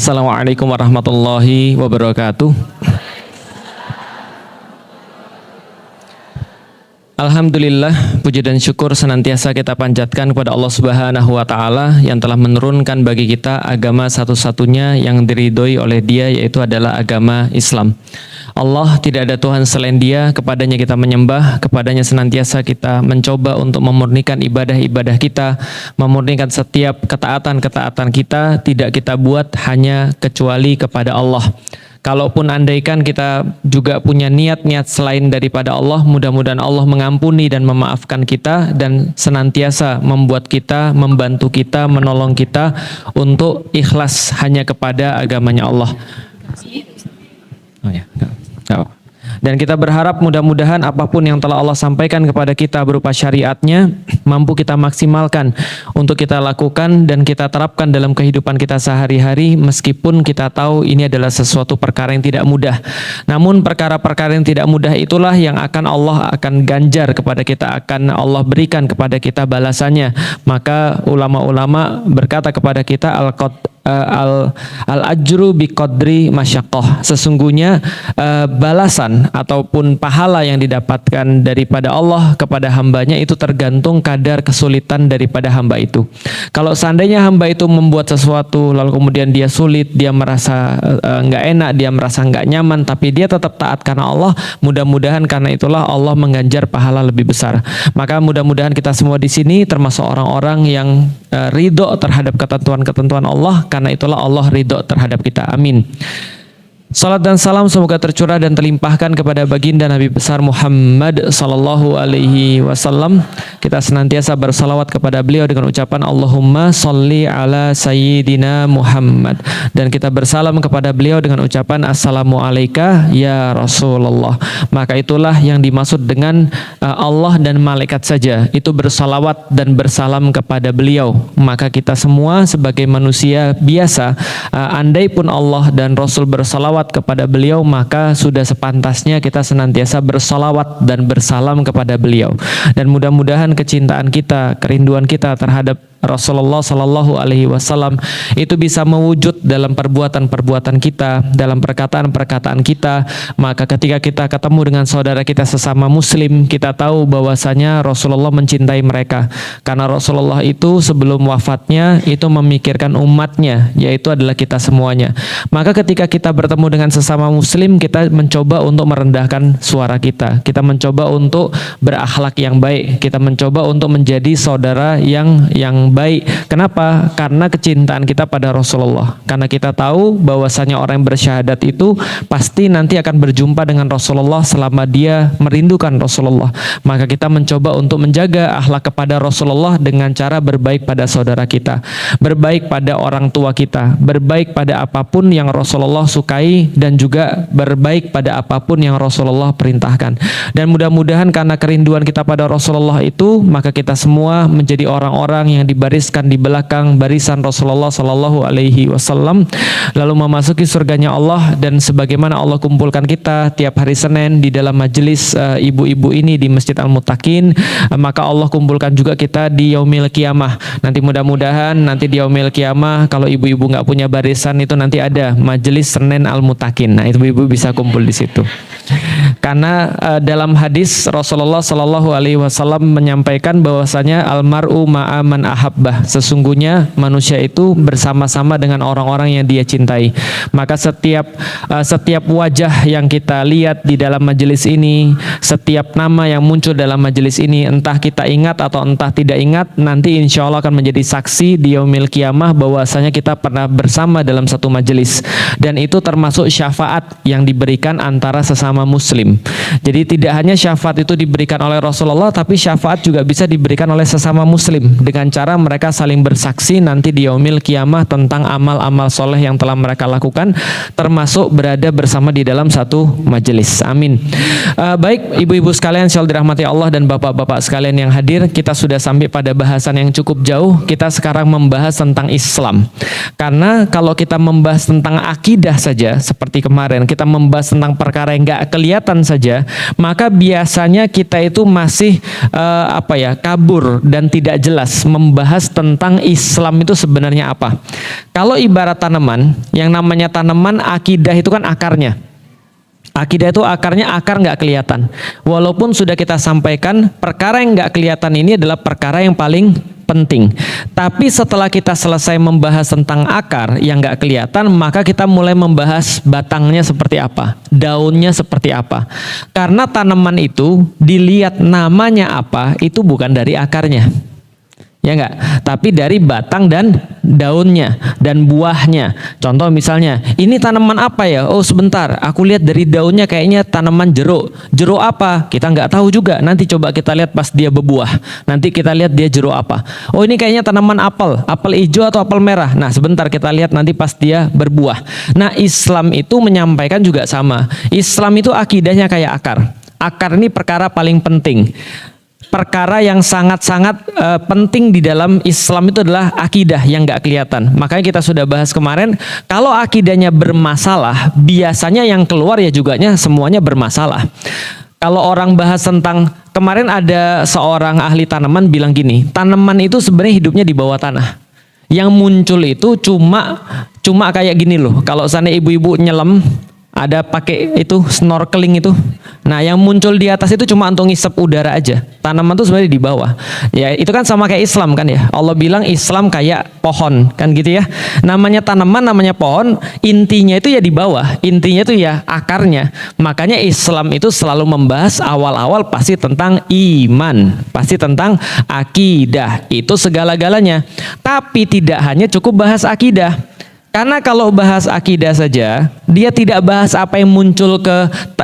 Assalamualaikum warahmatullahi wabarakatuh. Alhamdulillah, puji dan syukur senantiasa kita panjatkan kepada Allah Subhanahu wa taala yang telah menurunkan bagi kita agama satu-satunya yang diridhoi oleh Dia, yaitu adalah agama Islam. Allah tidak ada Tuhan selain Dia, kepadanya kita menyembah, kepadanya senantiasa kita mencoba untuk memurnikan ibadah-ibadah kita, memurnikan setiap ketaatan-ketaatan kita, tidak kita buat hanya kecuali kepada Allah. Kalaupun andaikan kita juga punya niat-niat selain daripada Allah, mudah-mudahan Allah mengampuni dan memaafkan kita dan senantiasa membuat kita, membantu kita, menolong kita untuk ikhlas hanya kepada agamanya Allah. Oh ya, enggak. Dan kita berharap mudah-mudahan apapun yang telah Allah sampaikan kepada kita berupa syariatnya mampu kita maksimalkan untuk kita lakukan dan kita terapkan dalam kehidupan kita sehari-hari, meskipun kita tahu ini adalah sesuatu perkara yang tidak mudah. Namun perkara-perkara yang tidak mudah itulah yang Allah akan ganjar kepada kita, akan Allah berikan kepada kita balasannya. Maka ulama-ulama berkata kepada kita al-ajru biqadri masyaqqah. Sesungguhnya balasan ataupun pahala yang didapatkan daripada Allah kepada hambanya itu tergantung kadar kesulitan daripada hamba itu. Kalau seandainya hamba itu membuat sesuatu lalu kemudian dia sulit, dia merasa nggak enak, dia merasa nggak nyaman, tapi dia tetap taat karena Allah, mudah-mudahan karena itulah Allah mengganjar pahala lebih besar. Maka mudah-mudahan kita semua di sini termasuk orang-orang yang ridho terhadap ketentuan-ketentuan Allah, karena itulah Allah ridho terhadap kita. Amin. Salat dan salam semoga tercurah dan terlimpahkan kepada baginda Nabi besar Muhammad sallallahu alaihi wasallam. Kita senantiasa bersalawat kepada beliau dengan ucapan Allahumma sholli ala sayyidina Muhammad, dan kita bersalam kepada beliau dengan ucapan assalamu alayka ya Rasulullah. Maka itulah yang dimaksud dengan Allah dan malaikat saja itu bersalawat dan bersalam kepada beliau. Maka kita semua sebagai manusia biasa, andai pun Allah dan Rasul bersalawat kepada beliau, maka sudah sepantasnya kita senantiasa bersalawat dan bersalam kepada beliau. Dan mudah-mudahan kecintaan kita, kerinduan kita terhadap Rasulullah Sallallahu Alaihi Wasallam itu bisa mewujud dalam perbuatan-perbuatan kita, dalam perkataan-perkataan kita. Maka ketika kita ketemu dengan saudara kita sesama Muslim, kita tahu bahwasanya Rasulullah mencintai mereka, karena Rasulullah itu sebelum wafatnya itu memikirkan umatnya, yaitu adalah kita semuanya. Maka ketika kita bertemu dengan sesama Muslim, kita mencoba untuk merendahkan suara kita, kita mencoba untuk berakhlak yang baik, kita mencoba untuk menjadi saudara yang baik. Kenapa? Karena kecintaan kita pada Rasulullah. Karena kita tahu bahwasanya orang yang bersyahadat itu pasti nanti akan berjumpa dengan Rasulullah selama dia merindukan Rasulullah. Maka kita mencoba untuk menjaga akhlak kepada Rasulullah dengan cara berbaik pada saudara kita, berbaik pada orang tua kita, berbaik pada apapun yang Rasulullah sukai, dan juga berbaik pada apapun yang Rasulullah perintahkan. Dan mudah-mudahan karena kerinduan kita pada Rasulullah itu, maka kita semua menjadi orang-orang yang dibariskan di belakang barisan Rasulullah Sallallahu Alaihi Wasallam, lalu memasuki surganya Allah. Dan sebagaimana Allah kumpulkan kita tiap hari Senin di dalam majelis ibu-ibu ini di Masjid Al-Muttaqin, maka Allah kumpulkan juga kita di Yaumil Qiyamah. Nanti mudah-mudahan nanti di Yaumil Qiyamah, kalau ibu-ibu nggak punya barisan itu nanti ada majelis Senin Al-Muttaqin. Nah, ibu-ibu bisa kumpul di situ. Karena dalam hadis Rasulullah Sallallahu Alaihi Wasallam menyampaikan bahwasanya almaru ma'aman ahabbah, sesungguhnya manusia itu bersama-sama dengan orang-orang yang dia cintai. Maka setiap wajah yang kita lihat di dalam majelis ini, setiap nama yang muncul dalam majelis ini, entah kita ingat atau entah tidak ingat, nanti insya Allah akan menjadi saksi di Yaumil Qiyamah bahwasanya kita pernah bersama dalam satu majelis. Dan itu termasuk syafaat yang diberikan antara sesama Muslim. Jadi tidak hanya syafaat itu diberikan oleh Rasulullah, tapi syafaat juga bisa diberikan oleh sesama Muslim dengan cara mereka saling bersaksi nanti di Yaumil Qiyamah tentang amal-amal soleh yang telah mereka lakukan, termasuk berada bersama di dalam satu majelis. Amin. Baik ibu-ibu sekalian yang dirahmati Allah dan bapak-bapak sekalian yang hadir, kita sudah sampai pada bahasan yang cukup jauh. Kita sekarang membahas tentang Islam. Karena kalau kita membahas tentang akidah saja seperti kemarin, kita membahas tentang perkara yang nggak nggak kelihatan saja, maka biasanya kita itu masih kabur dan tidak jelas membahas tentang Islam itu sebenarnya apa. Kalau ibarat tanaman, yang namanya tanaman, akidah itu kan akarnya. Akidah itu akarnya akar nggak kelihatan. Walaupun sudah kita sampaikan, perkara yang nggak kelihatan ini adalah perkara yang paling penting. Tapi setelah kita selesai membahas tentang akar yang nggak kelihatan, maka kita mulai membahas batangnya seperti apa, daunnya seperti apa. Karena tanaman itu dilihat namanya apa, itu bukan dari akarnya. Ya enggak, tapi dari batang dan daunnya dan buahnya. Contoh misalnya, ini tanaman apa ya? Oh sebentar, aku lihat dari daunnya kayaknya tanaman jeruk. Jeruk apa? Kita nggak tahu juga. Nanti coba kita lihat pas dia berbuah. Nanti kita lihat dia jeruk apa. Oh ini kayaknya tanaman apel, apel hijau atau apel merah. Nah sebentar kita lihat nanti pas dia berbuah. Nah Islam itu menyampaikan juga sama. Islam itu akidahnya kayak akar. Akar ini perkara paling penting. Perkara yang sangat-sangat penting di dalam Islam itu adalah akidah yang nggak kelihatan. Makanya kita sudah bahas kemarin, kalau akidahnya bermasalah, biasanya yang keluar ya juganya semuanya bermasalah. Kalau orang bahas tentang, kemarin ada seorang ahli tanaman bilang gini, tanaman itu sebenarnya hidupnya di bawah tanah. Yang muncul itu cuma kayak gini loh. Kalau sana ibu-ibu nyelam, ada pakai itu snorkeling itu. Nah, yang muncul di atas itu cuma untuk ngisep udara aja. Tanaman itu sebenarnya di bawah. Ya, itu kan sama kayak Islam kan ya. Allah bilang Islam kayak pohon kan gitu ya. Namanya tanaman, namanya pohon, intinya itu ya di bawah. Intinya itu ya akarnya. Makanya Islam itu selalu membahas awal-awal pasti tentang iman, pasti tentang akidah. Itu segala-galanya. Tapi tidak hanya cukup bahas akidah. Karena kalau bahas akidah saja, dia tidak bahas apa yang muncul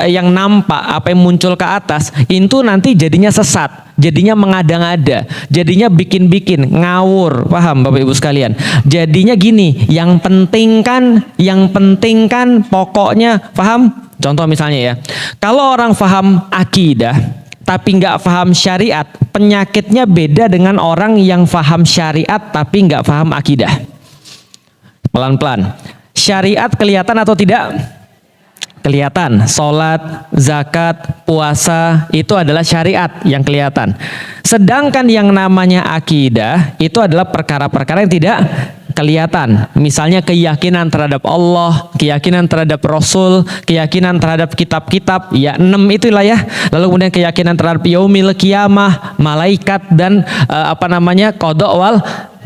yang nampak, apa yang muncul ke atas, itu nanti jadinya sesat, jadinya mengada-ngada, jadinya bikin-bikin, ngawur, paham Bapak Ibu sekalian? Jadinya gini, yang penting kan pokoknya, paham? Contoh misalnya ya, kalau orang paham akidah, tapi nggak paham syariat, penyakitnya beda dengan orang yang paham syariat tapi nggak paham akidah. Pelan-pelan. Syariat kelihatan atau tidak? Kelihatan. Sholat, zakat, puasa itu adalah syariat yang kelihatan. Sedangkan yang namanya akidah itu adalah perkara-perkara yang tidak kelihatan. Misalnya keyakinan terhadap Allah, keyakinan terhadap Rasul, keyakinan terhadap kitab-kitab, ya 6 itulah ya. Lalu kemudian keyakinan terhadap yaumil qiyamah, malaikat dan qada wal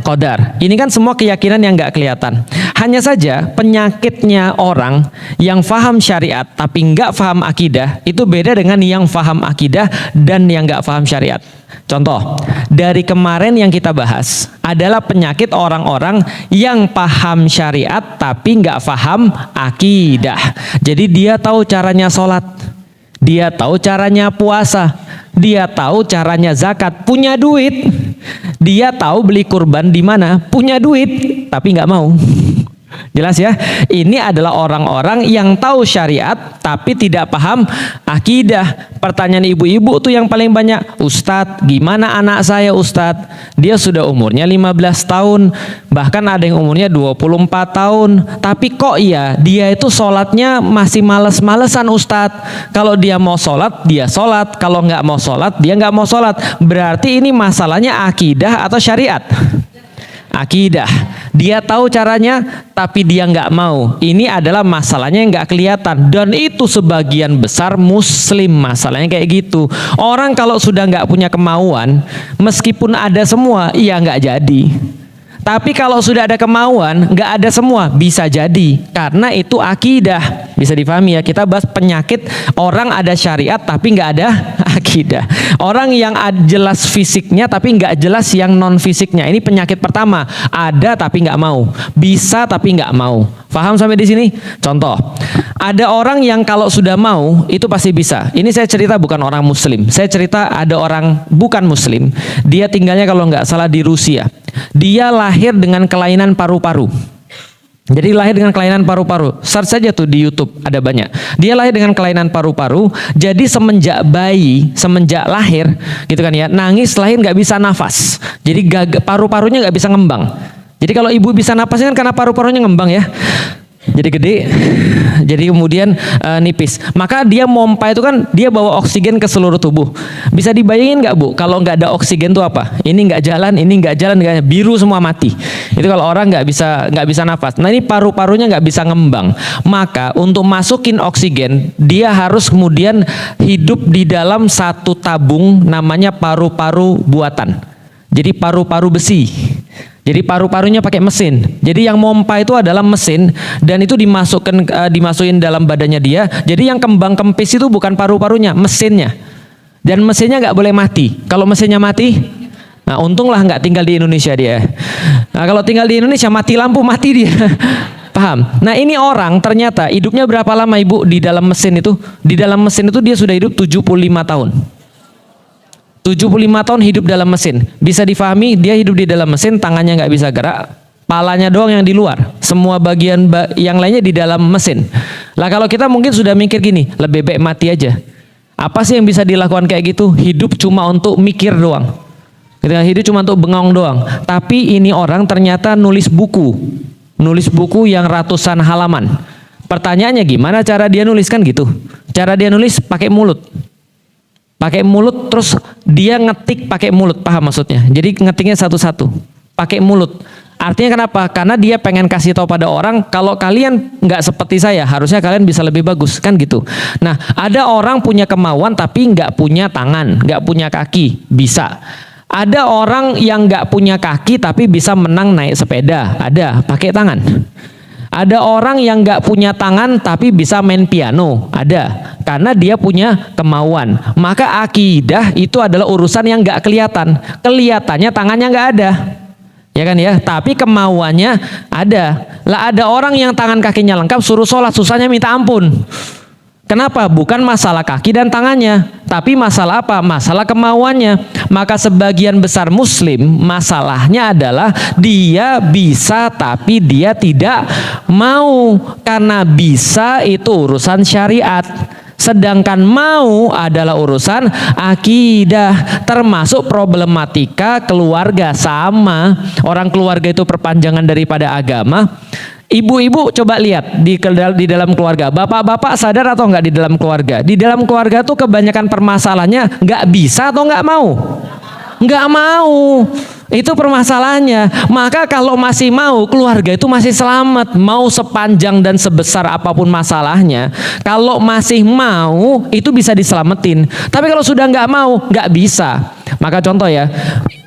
qadar. Ini kan semua keyakinan yang nggak kelihatan. Hanya saja penyakitnya orang yang faham syariat tapi nggak faham akidah itu beda dengan yang faham akidah dan yang nggak faham syariat. Contoh, dari kemarin yang kita bahas adalah penyakit orang-orang yang paham syariat tapi nggak paham akidah. Jadi dia tahu caranya sholat, dia tahu caranya puasa, dia tahu caranya zakat, punya duit, dia tahu beli kurban di mana, punya duit, tapi nggak mau. Jelas ya? Ini adalah orang-orang yang tahu syariat tapi tidak paham akidah. Pertanyaan ibu-ibu tuh yang paling banyak, Ustadz, gimana anak saya Ustadz? Dia sudah umurnya 15 tahun, bahkan ada yang umurnya 24 tahun. Tapi kok iya, dia itu sholatnya masih males-malesan Ustadz. Kalau dia mau sholat, dia sholat. Kalau nggak mau sholat, dia nggak mau sholat. Berarti ini masalahnya akidah atau syariat? Akidah. Dia tahu caranya tapi dia nggak mau. Ini adalah masalahnya yang nggak kelihatan, dan itu sebagian besar muslim masalahnya kayak gitu. Orang kalau sudah nggak punya kemauan, meskipun ada semua, iya nggak jadi. Tapi kalau sudah ada kemauan, nggak ada semua, bisa jadi. Karena itu akidah. Bisa difahami ya, kita bahas penyakit orang ada syariat tapi nggak ada akidah. Orang yang jelas fisiknya tapi nggak jelas yang non fisiknya. Ini penyakit pertama, ada tapi nggak mau, bisa tapi nggak mau. Paham sampai di sini? Contoh, ada orang yang kalau sudah mau itu pasti bisa. Ini saya cerita bukan orang muslim, saya cerita ada orang bukan muslim. Dia tinggalnya kalau nggak salah di Rusia. Dia lahir dengan kelainan paru-paru. Jadi lahir dengan kelainan paru-paru. Search saja tuh di YouTube, ada banyak. Dia lahir dengan kelainan paru-paru. Jadi semenjak bayi, semenjak lahir, gitu kan ya, nangis lahir nggak bisa nafas. Jadi paru-parunya nggak bisa ngembang. Jadi kalau ibu bisa nafasnya kan karena paru-parunya ngembang ya. jadi gede, jadi kemudian nipis. Maka dia mompa itu kan dia bawa oksigen ke seluruh tubuh. Bisa dibayangin nggak Bu, kalau nggak ada oksigen tuh apa? Ini nggak jalan, biru semua mati. Itu kalau orang nggak bisa nafas. Nah ini paru-parunya nggak bisa ngembang. Maka untuk masukin oksigen, dia harus kemudian hidup di dalam satu tabung namanya paru-paru buatan. Jadi paru-paru besi. Jadi paru-parunya pakai mesin. Jadi yang mompa itu adalah mesin dan itu dimasukin dalam badannya dia. Jadi yang kembang kempis itu bukan paru-parunya, mesinnya. Dan mesinnya nggak boleh mati. Kalau mesinnya mati, nah untunglah nggak tinggal di Indonesia dia. Nah kalau tinggal di Indonesia mati lampu mati dia. Paham? Nah ini orang ternyata hidupnya berapa lama Ibu di dalam mesin itu? Di dalam mesin itu dia sudah hidup 75 tahun. 75 tahun hidup dalam mesin. Bisa difahami dia hidup di dalam mesin, tangannya nggak bisa gerak, palanya doang yang di luar, semua bagian yang lainnya di dalam mesin. Lah kalau kita mungkin sudah mikir gini, lebih baik mati aja. Apa sih yang bisa dilakukan kayak gitu? Hidup cuma untuk mikir doang. Hidup cuma untuk bengong doang. Tapi ini orang ternyata nulis buku yang ratusan halaman. Pertanyaannya gimana cara dia nulis kan gitu? Cara dia nulis pakai mulut. Pakai mulut, terus dia ngetik pakai mulut, paham maksudnya? Jadi ngetiknya satu-satu, pakai mulut. Artinya kenapa? Karena dia pengen kasih tahu pada orang, kalau kalian nggak seperti saya, harusnya kalian bisa lebih bagus, kan gitu. Nah, ada orang punya kemauan tapi nggak punya tangan, nggak punya kaki, bisa. Ada orang yang nggak punya kaki tapi bisa menang naik sepeda, ada, pakai tangan. Ada orang yang nggak punya tangan tapi bisa main piano, ada, karena dia punya kemauan. Maka akidah itu adalah urusan yang nggak kelihatan, kelihatannya tangannya nggak ada, ya kan ya, tapi kemauannya ada. Lah ada orang yang tangan kakinya lengkap suruh sholat susahnya minta ampun. Kenapa? Bukan masalah kaki dan tangannya, tapi masalah apa? Masalah kemauannya. Maka sebagian besar muslim masalahnya adalah dia bisa tapi dia tidak mau. Karena bisa itu urusan syariat, sedangkan mau adalah urusan akidah, termasuk problematika keluarga. Sama, orang keluarga itu perpanjangan daripada agama. Ibu-ibu coba lihat di dalam keluarga, bapak-bapak sadar atau enggak di dalam keluarga? Di dalam keluarga tuh kebanyakan permasalahannya nggak bisa atau nggak mau? Nggak mau. Itu permasalahannya. Maka kalau masih mau, keluarga itu masih selamat. Mau sepanjang dan sebesar apapun masalahnya, kalau masih mau itu bisa diselamatin. Tapi kalau sudah nggak mau, nggak bisa. Maka contoh ya,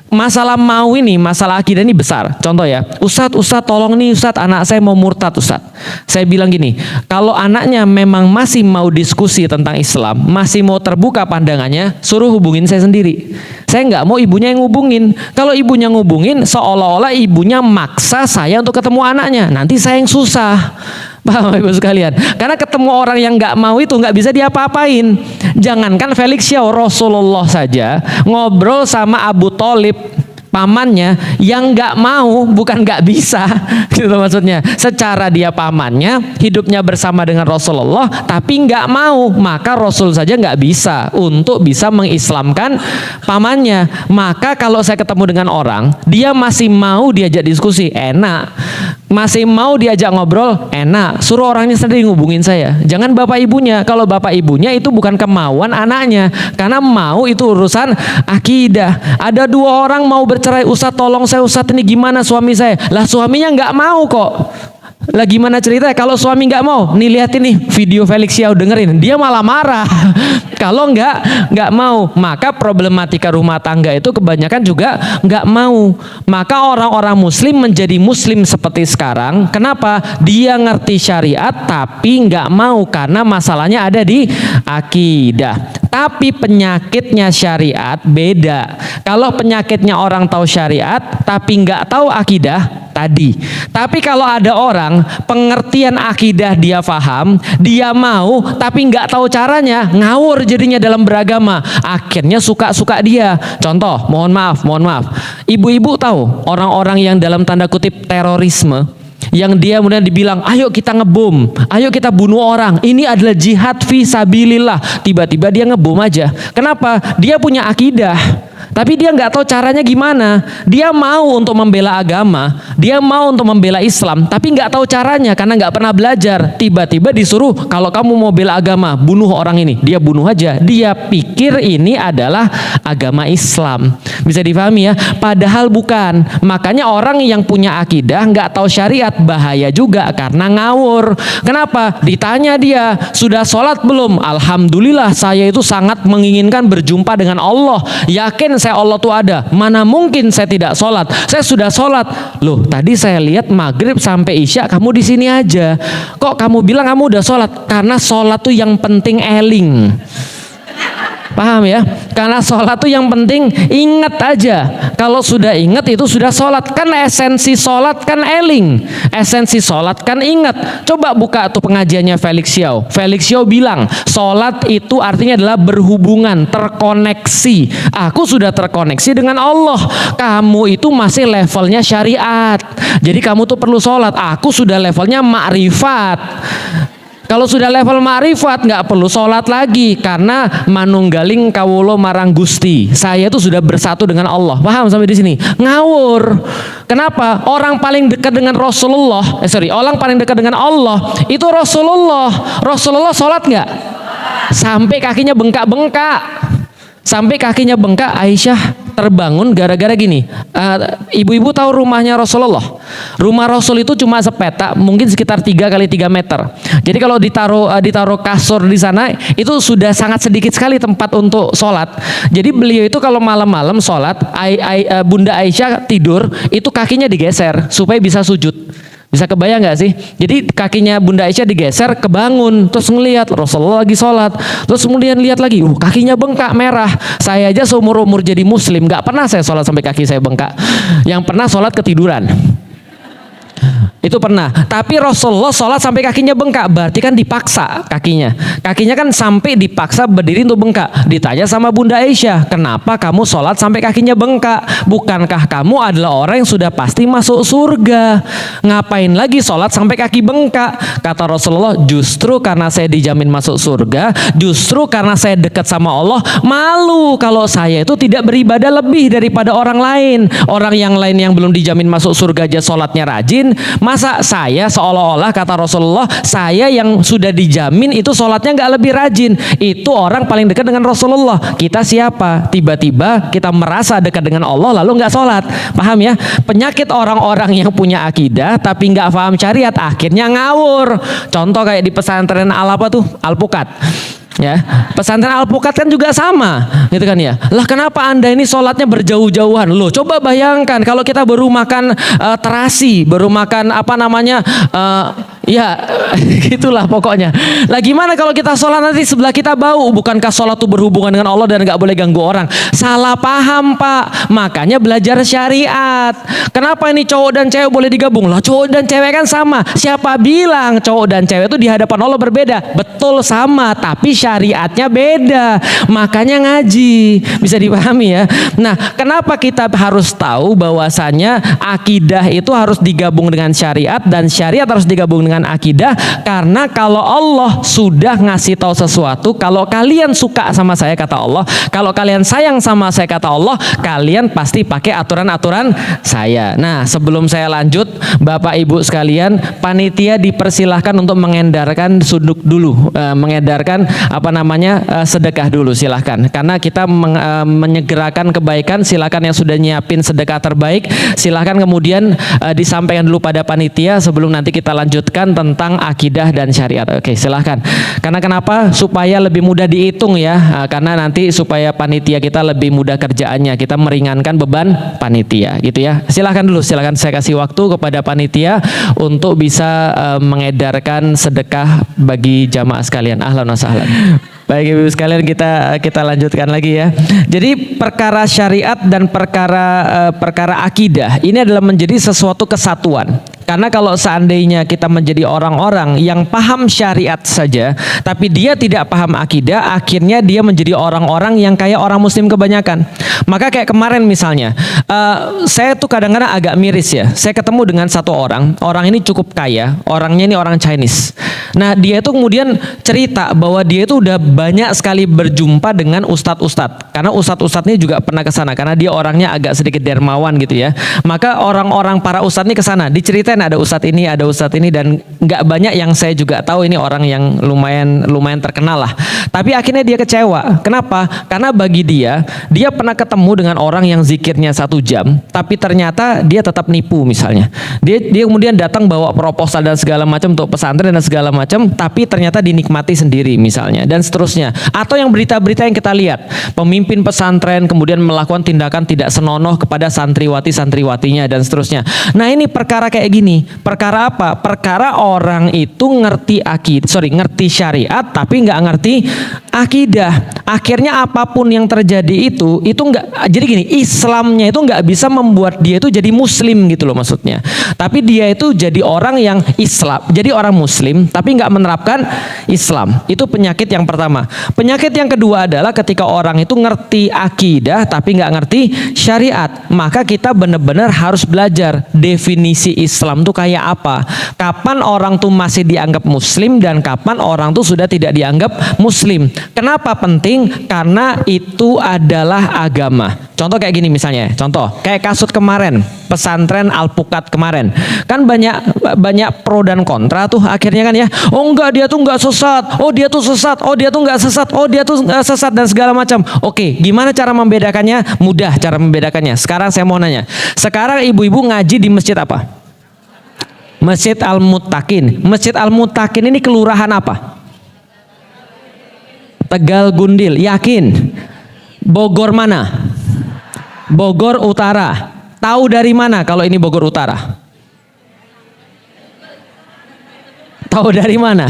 masalah mau ini, masalah akidah ini besar. Contoh ya, Ustadz tolong nih Ustadz, anak saya mau murtad Ustadz. Saya bilang gini, kalau anaknya memang masih mau diskusi tentang Islam, masih mau terbuka pandangannya, suruh hubungin saya sendiri. Saya nggak mau ibunya yang ngubungin. Kalau ibunya ngubungin, seolah-olah ibunya maksa saya untuk ketemu anaknya. Nanti saya yang susah. Paham Ibu sekalian? Karena ketemu orang yang nggak mau itu nggak bisa diapa-apain. Jangankan Felix Xiao, Rasulullah saja ngobrol sama Abu Thalib, pamannya, yang nggak mau, bukan nggak bisa, gitu maksudnya. Secara dia pamannya, hidupnya bersama dengan Rasulullah, tapi nggak mau, maka Rasul saja nggak bisa untuk bisa mengislamkan pamannya. Maka kalau saya ketemu dengan orang, dia masih mau diajak diskusi, enak. Masih mau diajak ngobrol, enak. Suruh orangnya sendiri ngubungin saya. Jangan bapak ibunya. Kalau bapak ibunya itu bukan kemauan anaknya. Karena mau itu urusan akidah. Ada dua orang mau bercerai, Ustadz tolong saya Ustadz, ini gimana suami saya? Lah suaminya nggak mau kok. Lah gimana ceritanya? Kalau suami nggak mau, nih lihat ini video Felix Xiao, dengerin, dia malah marah. Kalau nggak mau, maka problematika rumah tangga itu kebanyakan juga nggak mau. Maka orang-orang muslim menjadi muslim seperti sekarang. Kenapa? Dia ngerti syariat tapi nggak mau karena masalahnya ada di akidah. Tapi penyakitnya syariat beda. Kalau penyakitnya orang tahu syariat tapi nggak tahu akidah tadi. Tapi kalau ada orang pengertian akidah dia paham, dia mau tapi nggak tahu caranya, ngawur jadinya dalam beragama. Akhirnya suka-suka dia. Contoh, mohon maaf. Ibu-ibu tahu orang-orang yang dalam tanda kutip terorisme, yang dia kemudian dibilang, ayo kita ngebom, ayo kita bunuh orang, ini adalah jihad fi sabilillah. Tiba-tiba dia ngebom aja. Kenapa? Dia punya akidah. tapi dia nggak tahu caranya gimana. Dia mau untuk membela agama, dia mau untuk membela Islam, tapi nggak tahu caranya karena nggak pernah belajar. Tiba-tiba disuruh, kalau kamu mau bela agama, bunuh orang ini. Dia bunuh aja. Dia pikir ini adalah agama Islam. Bisa difahami ya? Padahal bukan. Makanya orang yang punya akidah nggak tahu syariat bahaya juga karena ngawur. Kenapa? Ditanya dia, sudah sholat belum? Alhamdulillah, saya itu sangat menginginkan berjumpa dengan Allah. Yakin saya Allah tuh ada. Mana mungkin saya tidak sholat? Saya sudah sholat. Loh, tadi saya lihat maghrib sampai isya kamu di sini aja. Kok kamu bilang kamu udah sholat? Karena sholat tuh yang penting eling. Paham ya? Karena sholat tuh yang penting ingat aja. Kalau sudah ingat itu sudah sholat. Kan esensi sholat kan eling. Esensi sholat kan ingat. Coba buka tuh pengajiannya Felix Xiao. Felix Xiao bilang sholat itu artinya adalah berhubungan, terkoneksi. Aku sudah terkoneksi dengan Allah. Kamu itu masih levelnya syariat. Jadi kamu tuh perlu sholat. Aku sudah levelnya makrifat. Kalau sudah level ma'rifat nggak perlu sholat lagi karena manunggaling kawulo marang Gusti. Saya itu sudah bersatu dengan Allah. Paham sampai di sini? Ngawur. Kenapa? Orang paling dekat dengan Rasulullah, orang paling dekat dengan Allah itu Rasulullah. Rasulullah sholat nggak? Sampai kakinya bengkak-bengkak. Sampai kakinya bengkak. Aisyah terbangun gara-gara gini. Ibu-ibu tahu rumahnya Rasulullah. Rumah Rasul itu cuma sepetak, mungkin sekitar 3 kali 3 meter. Jadi kalau ditaruh kasur di sana itu sudah sangat sedikit sekali tempat untuk sholat. Jadi beliau itu kalau malam-malam sholat, Bunda Aisyah tidur itu kakinya digeser supaya bisa sujud. Bisa kebayang nggak sih? Jadi kakinya Bunda Aisyah digeser, kebangun, terus ngelihat Rasulullah lagi sholat, terus kemudian lihat lagi, kakinya bengkak merah. Saya aja seumur-umur jadi Muslim, nggak pernah saya sholat sampai kaki saya bengkak. Yang pernah sholat ketiduran. Itu pernah. Tapi Rasulullah sholat sampai kakinya bengkak, berarti kan dipaksa kakinya. Kakinya kan sampai dipaksa berdiri untuk bengkak. Ditanya sama Bunda Aisyah, kenapa kamu sholat sampai kakinya bengkak? Bukankah kamu adalah orang yang sudah pasti masuk surga? Ngapain lagi sholat sampai kaki bengkak? Kata Rasulullah, justru karena saya dijamin masuk surga, justru karena saya dekat sama Allah, malu kalau saya itu tidak beribadah lebih daripada orang lain. Orang yang lain yang belum dijamin masuk surga aja sholatnya rajin, masa saya seolah-olah kata Rasulullah, saya yang sudah dijamin itu sholatnya nggak lebih rajin. Itu orang paling dekat dengan Rasulullah. Kita siapa? Tiba-tiba kita merasa dekat dengan Allah lalu nggak sholat. Paham ya? Penyakit orang-orang yang punya akidah tapi nggak paham syariat akhirnya ngawur. Contoh kayak di pesantren Alpukat. Ya, pesantren Alpukat kan juga sama, gitu kan ya. Lah kenapa Anda ini sholatnya berjauh-jauhan? Loh, coba bayangkan kalau kita baru makan terasi, baru makan ya gitulah pokoknya. Lah gimana kalau kita sholat nanti sebelah kita bau? Bukankah sholat itu berhubungan dengan Allah dan nggak boleh ganggu orang? Salah paham Pak. Makanya belajar syariat. Kenapa ini cowok dan cewek boleh digabung? Lah cowok dan cewek kan sama. Siapa bilang cowok dan cewek itu di hadapan Allah berbeda? Betul sama, tapi syariatnya beda. Makanya ngaji. Bisa dipahami ya. Nah, kenapa kita harus tahu bahwasanya akidah itu harus digabung dengan syariat dan syariat harus digabung dengan akidah? Karena kalau Allah sudah ngasih tahu sesuatu, kalau kalian suka sama saya kata Allah, kalau kalian sayang sama saya kata Allah, kalian pasti pakai aturan-aturan saya. Nah, sebelum saya lanjut, Bapak Ibu sekalian, panitia dipersilahkan untuk mengedarkan suduk dulu, mengedarkan sedekah dulu, silahkan. Karena kita menyegerakan kebaikan, silahkan yang sudah nyiapin sedekah terbaik, silahkan kemudian disampaikan dulu pada panitia sebelum nanti kita lanjutkan tentang akidah dan syariat. Oke, silahkan. Karena kenapa? Supaya lebih mudah dihitung ya, karena nanti supaya panitia kita lebih mudah kerjaannya, kita meringankan beban panitia gitu ya. Silahkan dulu, silahkan saya kasih waktu kepada panitia untuk bisa mengedarkan sedekah bagi jamaah sekalian. Ahlan wa sahlan. Baik Ibu sekalian, kita lanjutkan lagi ya. Jadi perkara syariat dan perkara akidah ini adalah menjadi sesuatu kesatuan. Karena kalau seandainya kita menjadi orang-orang yang paham syariat saja, tapi dia tidak paham akidah, akhirnya dia menjadi orang-orang yang kayak orang muslim kebanyakan. Maka kayak kemarin misalnya, saya tuh kadang-kadang agak miris ya. Saya ketemu dengan satu orang ini cukup kaya, orangnya ini orang Chinese. Nah dia itu kemudian cerita bahwa dia itu udah banyak sekali berjumpa dengan ustadz-ustadz. Karena ustadz-ustadz ini juga pernah ke sana, karena dia orangnya agak sedikit dermawan gitu ya. Maka orang-orang para ustadz ini ke sana, diceritain ada ustadz ini, dan nggak banyak yang saya juga tahu ini orang yang lumayan terkenal lah. Tapi akhirnya dia kecewa. Kenapa? Karena bagi dia pernah ketemu dengan orang yang zikirnya 1 jam, tapi ternyata dia tetap nipu misalnya. Dia kemudian datang bawa proposal dan segala macam untuk pesantren dan segala macam, tapi ternyata dinikmati sendiri misalnya, dan seterusnya. Atau yang berita-berita yang kita lihat, pemimpin pesantren kemudian melakukan tindakan tidak senonoh kepada santriwati-santriwatinya dan seterusnya. Nah ini perkara kayak gini. Perkara apa? Perkara orang itu ngerti syariat tapi nggak ngerti akidah. Akhirnya apapun yang terjadi itu nggak. Jadi gini, Islamnya itu nggak bisa membuat dia itu jadi muslim gitu loh maksudnya. Tapi dia itu jadi orang yang Islam, jadi orang muslim tapi nggak menerapkan Islam. Itu penyakit yang pertama. Penyakit yang kedua adalah ketika orang itu ngerti akidah tapi nggak ngerti syariat. Maka kita benar-benar harus belajar definisi Islam tuh kayak apa. Kapan orang tuh masih dianggap muslim dan kapan orang tuh sudah tidak dianggap muslim. Kenapa penting? Karena itu adalah agama. Contoh kayak gini misalnya, contoh kayak kasus kemarin pesantren Alpukat kemarin, kan banyak pro dan kontra tuh akhirnya kan ya. Oh enggak, dia tuh enggak sesat. Oh dia tuh sesat. Oh dia tuh enggak sesat. Oh dia tuh sesat dan segala macam. Oke, gimana cara membedakannya? Mudah cara membedakannya. Sekarang saya mau nanya. Sekarang ibu-ibu ngaji di masjid apa? Masjid Al-Muttaqin. Masjid Al-Muttaqin ini kelurahan apa? Tegal Gundil. Yakin? Bogor mana? Bogor Utara. Tahu dari mana kalau ini Bogor Utara? Tahu dari mana?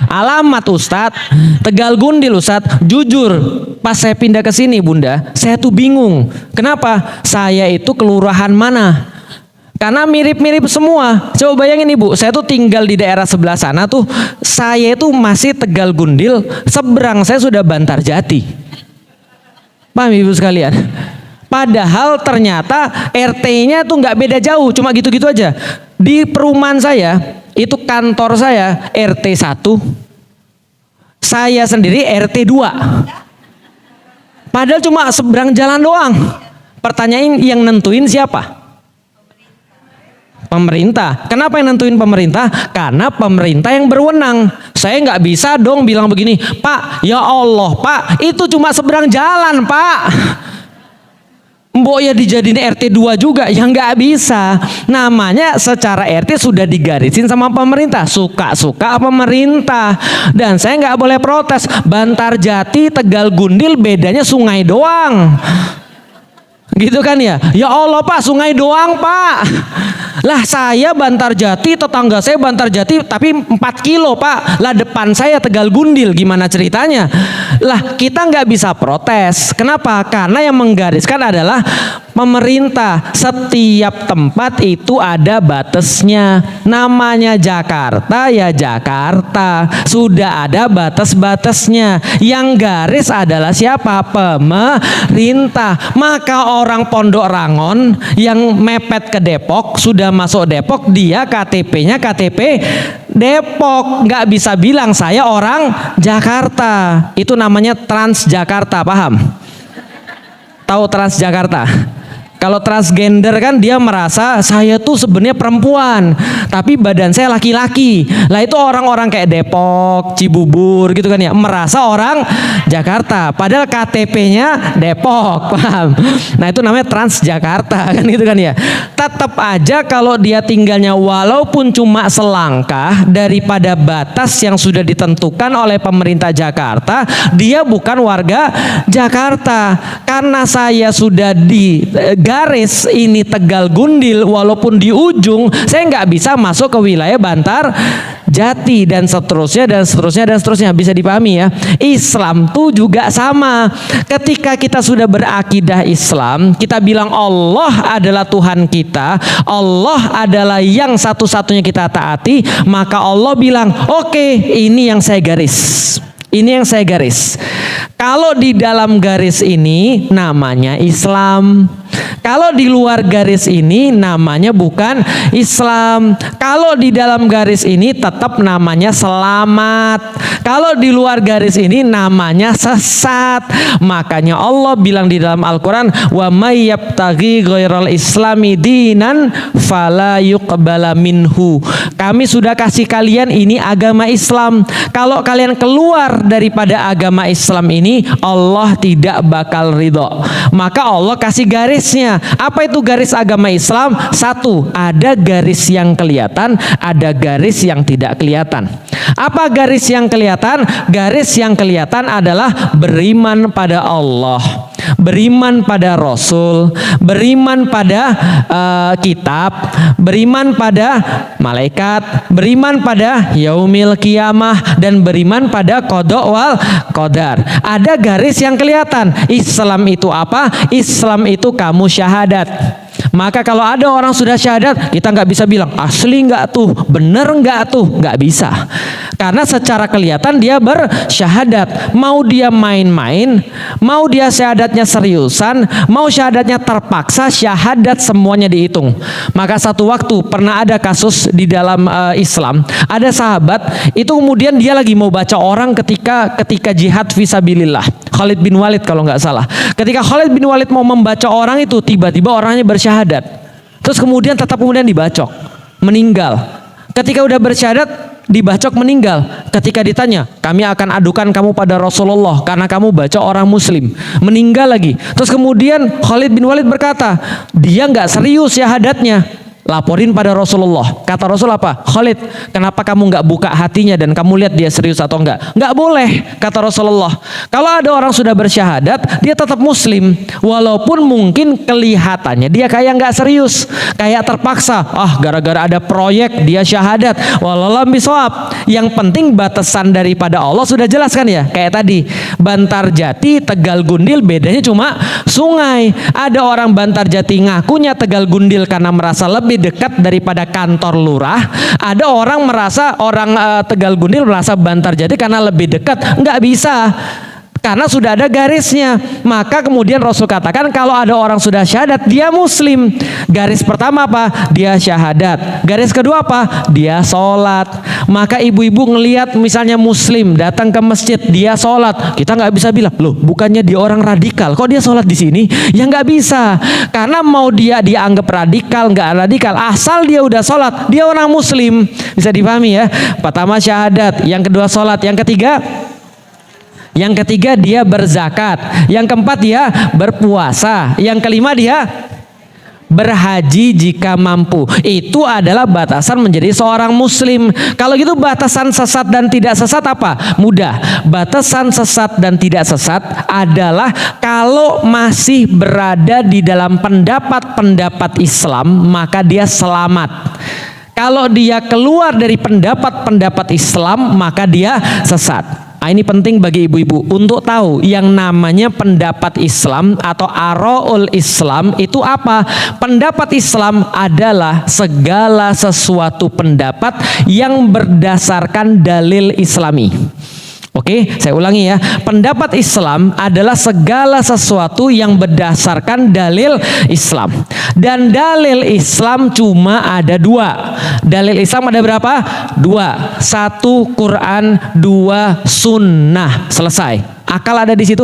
Alamat Ustadz, Tegal Gundil Ustadz. Jujur, pas saya pindah ke sini Bunda, saya tuh bingung. Kenapa? Saya itu kelurahan mana? Karena mirip-mirip semua. Coba bayangin Ibu, saya tuh tinggal di daerah sebelah sana tuh, saya itu masih Tegal Gundil, seberang saya sudah Bantarjati. Paham Ibu sekalian? Padahal ternyata RT-nya tuh nggak beda jauh, cuma gitu-gitu aja. Di perumahan saya, itu kantor saya RT 1, saya sendiri RT 2. Padahal cuma seberang jalan doang. Pertanyaan yang nentuin siapa? Pemerintah. Kenapa yang nentuin pemerintah? Karena pemerintah yang berwenang. Saya nggak bisa dong bilang begini, Pak, ya Allah Pak, itu cuma seberang jalan Pak. Mbok ya dijadiin RT 2 juga, ya nggak bisa. Namanya secara RT sudah digarisin sama pemerintah, suka-suka pemerintah. Dan saya nggak boleh protes. Bantarjati, Tegal Gundil bedanya sungai doang. Gitu kan ya? Ya Allah Pak, sungai doang Pak. Lah saya Bantarjati, tetangga saya Bantarjati tapi 4 kilo Pak. Lah depan saya Tegal Gundil, gimana ceritanya? Lah kita nggak bisa protes. Kenapa? Karena yang menggariskan adalah pemerintah. Setiap tempat itu ada batasnya. Namanya Jakarta ya Jakarta. Sudah ada batas-batasnya. Yang garis adalah siapa? Pemerintah. Maka orang Pondok Rangon yang mepet ke Depok, sudah masuk Depok, dia KTP-nya KTP Depok. Nggak bisa bilang saya orang Jakarta. Itu namanya Transjakarta, paham? Tahu Transjakarta? Kalau transgender kan dia merasa saya tuh sebenarnya perempuan tapi badan saya laki-laki. Lah itu orang-orang kayak Depok, Cibubur gitu kan ya, merasa orang Jakarta padahal KTP-nya Depok, paham? Nah itu namanya Transjakarta kan gitu kan ya. Tetap aja kalau dia tinggalnya walaupun cuma selangkah daripada batas yang sudah ditentukan oleh pemerintah Jakarta, dia bukan warga Jakarta. Karena saya sudah di garis ini Tegal Gundil, walaupun di ujung, saya nggak bisa masuk ke wilayah Bantar Jati dan seterusnya dan seterusnya dan seterusnya. Bisa dipahami ya. Islam tuh juga sama. Ketika kita sudah berakidah Islam, kita bilang Allah adalah Tuhan kita, Allah adalah yang satu-satunya kita taati, maka Allah bilang, oke, ini yang saya garis. Ini yang saya garis. Kalau di dalam garis ini namanya Islam. Kalau di luar garis ini namanya bukan Islam. Kalau di dalam garis ini tetap namanya selamat. Kalau di luar garis ini namanya sesat. Makanya Allah bilang di dalam Al-Quran, wa may yabtaghi ghairal islami dinan fala yuqbala minhu. Kami sudah kasih kalian ini agama Islam. Kalau kalian keluar daripada agama Islam ini, Allah tidak bakal ridho. Maka Allah kasih garisnya. Apa itu garis agama Islam? Satu, ada garis yang kelihatan, ada garis yang tidak kelihatan. Apa garis yang kelihatan? Garis yang kelihatan adalah beriman pada Allah, beriman pada Rasul, beriman pada kitab, beriman pada malaikat, beriman pada yaumil kiamah, dan beriman pada qada wal qadar. Ada garis yang kelihatan. Islam itu apa? Islam itu kamu syahadat. Maka kalau ada orang sudah syahadat, kita nggak bisa bilang asli nggak tuh, bener nggak tuh, nggak bisa. Karena secara kelihatan dia bersyahadat. Mau dia main-main, mau dia syahadatnya seriusan, mau syahadatnya terpaksa, syahadat semuanya dihitung. Maka satu waktu pernah ada kasus di dalam Islam, ada sahabat itu kemudian dia lagi mau baca orang ketika jihad fisabilillah. Khalid bin Walid kalau nggak salah. Ketika Khalid bin Walid mau membaca orang itu, tiba-tiba orangnya bersyahadat. Terus kemudian dibacok, meninggal. Ketika udah bersyahadat, dibacok meninggal. Ketika ditanya, kami akan adukan kamu pada Rasulullah karena kamu baca orang Muslim. Meninggal lagi. Terus kemudian Khalid bin Walid berkata, dia nggak serius syahadatnya. Laporin pada Rasulullah. Kata Rasul apa? Khalid, kenapa kamu nggak buka hatinya dan kamu lihat dia serius atau enggak? Nggak boleh, kata Rasulullah. Kalau ada orang sudah bersyahadat, dia tetap Muslim, walaupun mungkin kelihatannya dia kayak nggak serius, kayak terpaksa. Gara-gara ada proyek dia syahadat. Wallahualam bishawab. Yang penting batasan daripada Allah sudah jelaskan ya. Kayak tadi, Bantar Jati, Tegal Gundil bedanya cuma sungai. Ada orang Bantar Jati ngakunya Tegal Gundil karena merasa lebih dekat daripada kantor lurah. Ada orang merasa Tegal Gundil merasa Bantar Jati karena lebih dekat. Nggak bisa, karena sudah ada garisnya. Maka kemudian Rasul katakan kalau ada orang sudah syahadat, dia Muslim. Garis pertama apa? Dia syahadat. Garis kedua apa? Dia sholat. Maka ibu-ibu ngelihat misalnya Muslim datang ke masjid, dia sholat, kita nggak bisa bilang, loh bukannya dia orang radikal, kok dia sholat di sini? Ya nggak bisa, karena mau dia dianggap radikal nggak radikal, asal dia udah sholat, dia orang Muslim. Bisa dipahami ya? Pertama syahadat, yang kedua sholat, yang ketiga dia berzakat, yang keempat dia berpuasa, yang kelima dia berhaji jika mampu. Itu adalah batasan menjadi seorang Muslim. Kalau gitu batasan sesat dan tidak sesat apa? Mudah. Batasan sesat dan tidak sesat adalah kalau masih berada di dalam pendapat-pendapat Islam, maka dia selamat. Kalau dia keluar dari pendapat-pendapat Islam, maka dia sesat. Ini penting bagi ibu-ibu untuk tahu yang namanya pendapat Islam atau aroul Islam itu apa. Pendapat Islam adalah segala sesuatu pendapat yang berdasarkan dalil Islami. Oke, saya ulangi ya. Pendapat Islam adalah segala sesuatu yang berdasarkan dalil Islam. Dan dalil Islam cuma ada dua. Dalil Islam ada berapa? Dua. Satu Quran, dua sunnah. Selesai. Akal ada di situ?